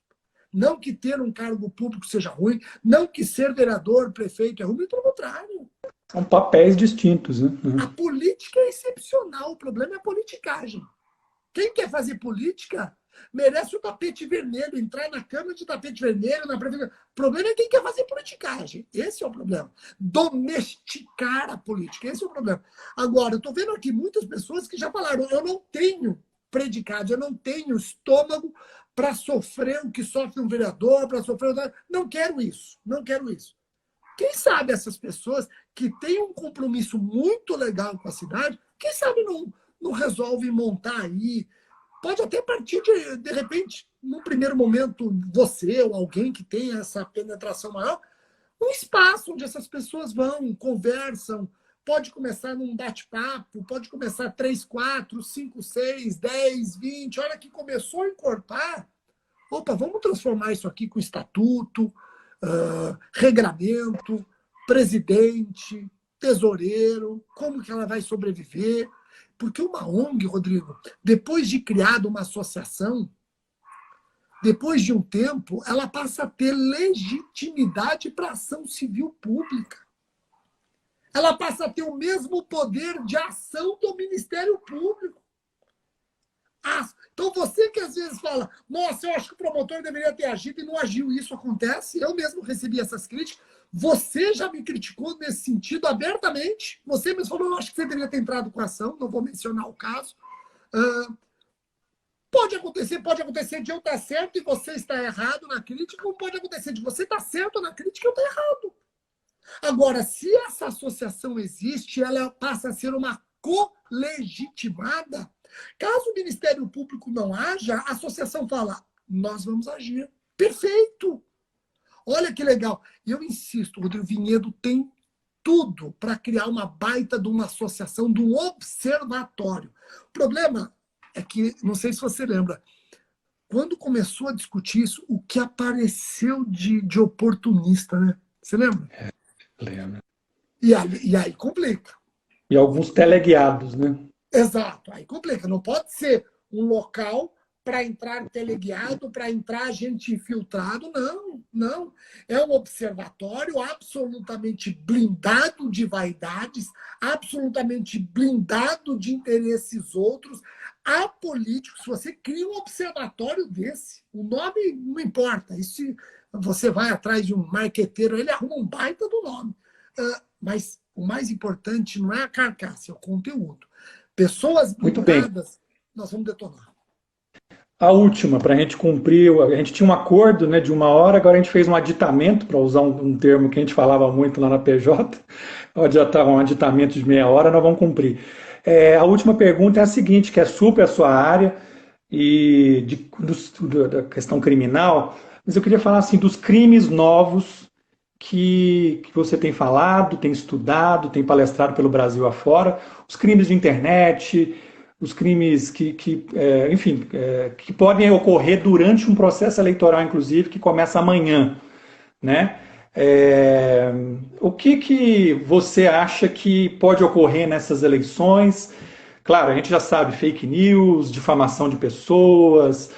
Não que ter um cargo público seja ruim, não que ser vereador, prefeito é ruim, pelo contrário. São papéis distintos, né? A política é excepcional, o problema é a politicagem. Quem quer fazer política merece o tapete vermelho, entrar na Câmara de tapete vermelho, na prefeitura. O problema é quem quer fazer politicagem. Esse é o problema. Domesticar a política, esse é o problema. Agora, eu estou vendo aqui muitas pessoas que já falaram, eu não tenho predicado, eu não tenho estômago para sofrer o que sofre um vereador, para sofrer... Não quero isso, não quero isso. Quem sabe essas pessoas que têm um compromisso muito legal com a cidade, quem sabe não resolvem montar aí. Pode até partir de repente, num primeiro momento, você ou alguém que tenha essa penetração maior, um espaço onde essas pessoas vão, conversam, pode começar num bate-papo, pode começar 3, 4, 5, 6, 10, 20, a hora que começou a encorpar, opa, vamos transformar isso aqui com estatuto, regramento, presidente, tesoureiro, como que ela vai sobreviver. Porque uma ONG, Rodrigo, depois de criada uma associação, depois de um tempo, ela passa a ter legitimidade para ação civil pública. Ela passa a ter o mesmo poder de ação do Ministério Público. Então você que às vezes fala, nossa, eu acho que o promotor deveria ter agido e não agiu, isso acontece, eu mesmo recebi essas críticas, você já me criticou nesse sentido abertamente, você mesmo falou, eu acho que você deveria ter entrado com a ação, não vou mencionar o caso. Pode acontecer de eu estar certo e você estar errado na crítica, ou pode acontecer de você estar certo na crítica e eu estar errado. Agora, se essa associação existe, ela passa a ser uma colegitimada. Caso o Ministério Público não haja, a associação fala, nós vamos agir. Perfeito! Olha que legal. E eu insisto, o Rodrigo Vinhedo tem tudo para criar uma baita de uma associação, de um observatório. O problema é que, não sei se você lembra, quando começou a discutir isso, o que apareceu de oportunista, né? Você lembra? Lembro. E aí complica. E alguns teleguiados, né? Exato, aí complica. Não pode ser um local para entrar teleguiado, para entrar gente infiltrado. Não, não. É um observatório absolutamente blindado de vaidades, absolutamente blindado de interesses outros, apolítico. Se você cria um observatório desse, o nome não importa. E se você vai atrás de um marqueteiro, ele arruma um baita do nome. Mas o mais importante não é a carcaça, é o conteúdo. Pessoas blindadas, nós vamos detonar. A última, para a gente cumprir, a gente tinha um acordo, né, de 1 hora, agora a gente fez um aditamento, para usar um termo que a gente falava muito lá na PJ, um aditamento de meia hora, nós vamos cumprir. A última pergunta é a seguinte, que é super a sua área, e da questão criminal, mas eu queria falar assim, dos crimes novos que você tem falado, tem estudado, tem palestrado pelo Brasil afora, os crimes de internet, os crimes que podem ocorrer durante um processo eleitoral, inclusive, que começa amanhã, né? O que você acha que pode ocorrer nessas eleições? Claro, a gente já sabe, fake news, difamação de pessoas,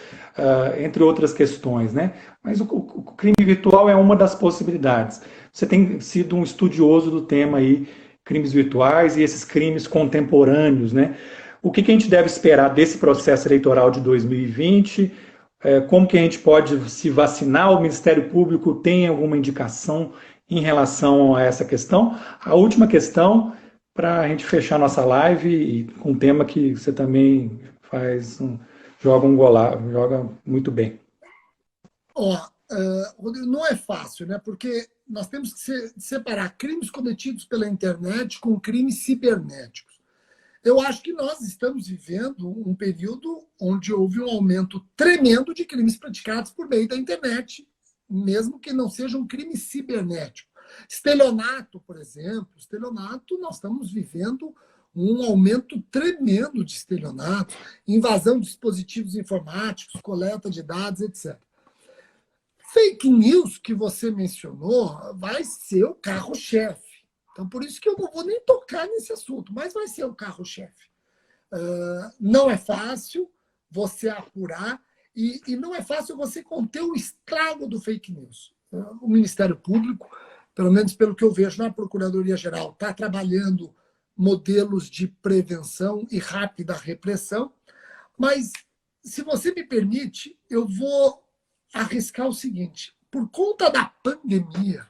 entre outras questões, né? Mas o crime virtual é uma das possibilidades. Você tem sido um estudioso do tema aí, crimes virtuais e esses crimes contemporâneos, né? O que a gente deve esperar desse processo eleitoral de 2020? Como que a gente pode se vacinar? O Ministério Público tem alguma indicação em relação a essa questão? A última questão, para a gente fechar nossa live, e com um tema que você também joga muito bem. Rodrigo, não é fácil, né? Porque nós temos que separar crimes cometidos pela internet com crimes cibernéticos. Eu acho que nós estamos vivendo um período onde houve um aumento tremendo de crimes praticados por meio da internet, mesmo que não seja um crime cibernético. Estelionato, por exemplo, nós estamos vivendo um aumento tremendo de estelionato, invasão de dispositivos informáticos, coleta de dados, etc. Fake news que você mencionou vai ser o carro-chefe. Então, por isso que eu não vou nem tocar nesse assunto, mas vai ser o carro-chefe. Não é fácil você apurar e não é fácil você conter o estrago do fake news. O Ministério Público, pelo menos pelo que eu vejo na Procuradoria-Geral, está trabalhando modelos de prevenção e rápida repressão, mas, se você me permite, eu vou arriscar o seguinte: por conta da pandemia,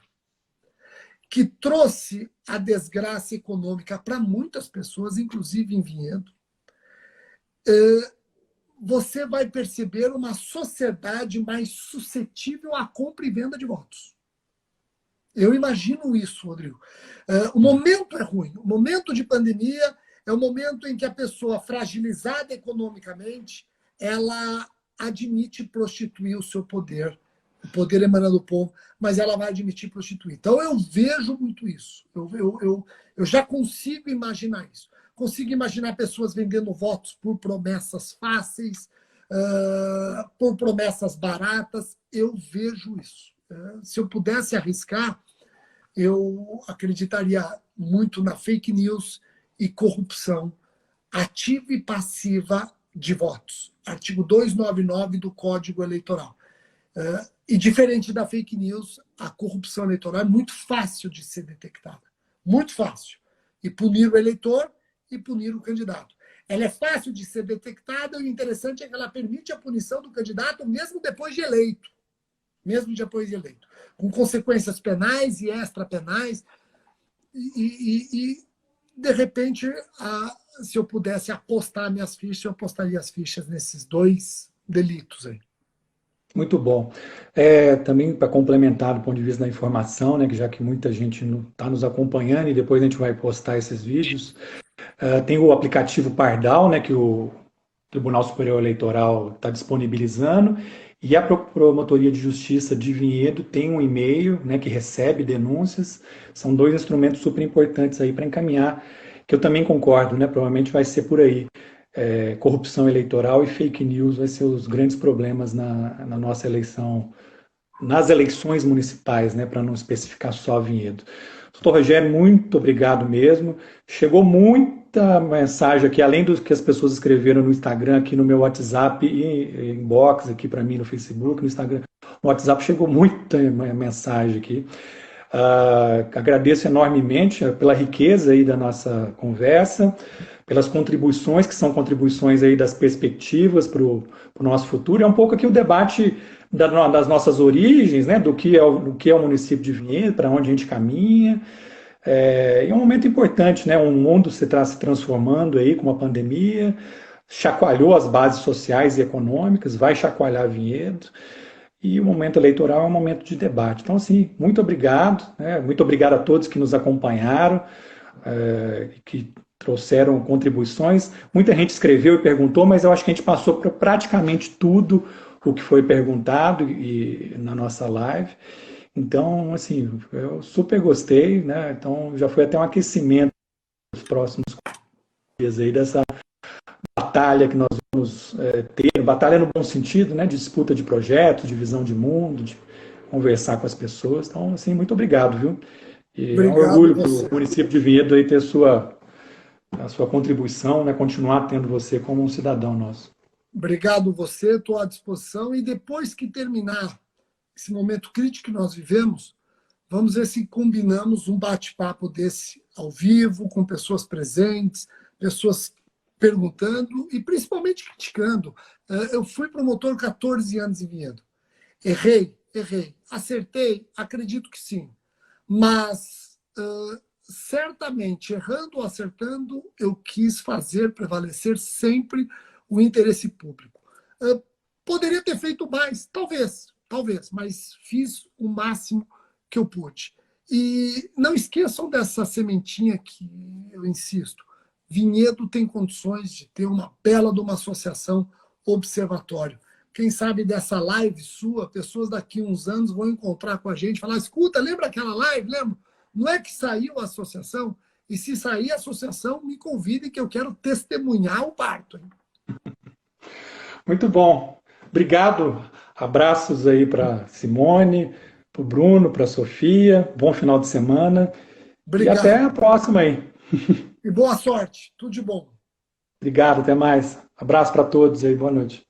que trouxe a desgraça econômica para muitas pessoas, inclusive em Vinhedo, você vai perceber uma sociedade mais suscetível à compra e venda de votos. Eu imagino isso, Rodrigo. O momento é ruim. O momento de pandemia é o momento em que a pessoa fragilizada economicamente, ela admite prostituir o seu poder, o poder emana do povo, mas ela vai admitir prostituir. Então, eu vejo muito isso. Eu já consigo imaginar isso. Consigo imaginar pessoas vendendo votos por promessas fáceis, por promessas baratas. Eu vejo isso. Se eu pudesse arriscar, eu acreditaria muito na fake news e corrupção ativa e passiva de votos. Artigo 299 do Código Eleitoral. E diferente da fake news, a corrupção eleitoral é muito fácil de ser detectada. Muito fácil. E punir o eleitor e punir o candidato. Ela é fácil de ser detectada e o interessante é que ela permite a punição do candidato mesmo depois de eleito. Mesmo depois de eleito. Com consequências penais e extrapenais. E de repente, se eu pudesse apostar minhas fichas, eu apostaria as fichas nesses 2 delitos aí. Muito bom. Também para complementar do ponto de vista da informação, né, que já que muita gente está nos acompanhando e depois a gente vai postar esses vídeos, tem o aplicativo Pardal, né, que o Tribunal Superior Eleitoral está disponibilizando, e a Promotoria de Justiça de Vinhedo tem um e-mail, né, que recebe denúncias. São 2 instrumentos super importantes aí para encaminhar, que eu também concordo, né, provavelmente vai ser por aí. Corrupção eleitoral e fake news vai ser os grandes problemas na nossa eleição, nas eleições municipais, né, para não especificar só Vinhedo. Doutor Rogério, muito obrigado mesmo. Chegou muita mensagem aqui, além do que as pessoas escreveram no Instagram, aqui no meu WhatsApp e inbox aqui para mim no Facebook, no Instagram. No WhatsApp chegou muita mensagem aqui. Agradeço enormemente pela riqueza aí da nossa conversa, pelas contribuições, que são contribuições aí das perspectivas para o nosso futuro. É um pouco aqui o debate das nossas origens, né, do que é o município de Vinhedo, para onde a gente caminha. É um momento importante, né, um mundo se transformando aí com uma pandemia, chacoalhou as bases sociais e econômicas, vai chacoalhar Vinhedo. E o momento eleitoral é um momento de debate. Então, assim, muito obrigado, né? Muito obrigado a todos que nos acompanharam, que trouxeram contribuições. Muita gente escreveu e perguntou, mas eu acho que a gente passou por praticamente tudo o que foi perguntado na nossa live. Então, assim, eu super gostei, né? Então, já foi até um aquecimento nos próximos dias aí dessa batalha que nós vamos ter, batalha no bom sentido, né, de disputa de projetos, de visão de mundo, de conversar com as pessoas. Então, assim, muito obrigado, viu? E é um orgulho para o município de Vinhedo aí ter a sua contribuição, né, continuar tendo você como um cidadão nosso. Obrigado você, estou à disposição. E depois que terminar esse momento crítico que nós vivemos, vamos ver se combinamos um bate-papo desse ao vivo, com pessoas presentes, pessoas perguntando e principalmente criticando. Eu fui promotor 14 anos em Vinhedo. Errei. Acertei? Acredito que sim. Mas, certamente, errando ou acertando, eu quis fazer prevalecer sempre o interesse público. Poderia ter feito mais, talvez, mas fiz o máximo que eu pude. E não esqueçam dessa sementinha que eu insisto. Vinhedo tem condições de ter uma bela de uma associação observatório. Quem sabe dessa live sua, pessoas daqui a uns anos vão encontrar com a gente e falar, escuta, lembra aquela live? Lembra? Não é que saiu a associação? E se sair a associação, me convide que eu quero testemunhar o parto. Hein? Muito bom. Obrigado. Abraços aí para Simone, para o Bruno, para a Sofia. Bom final de semana. Obrigado. E até a próxima aí. E boa sorte. Tudo de bom. Obrigado, até mais. Abraço para todos aí. Boa noite.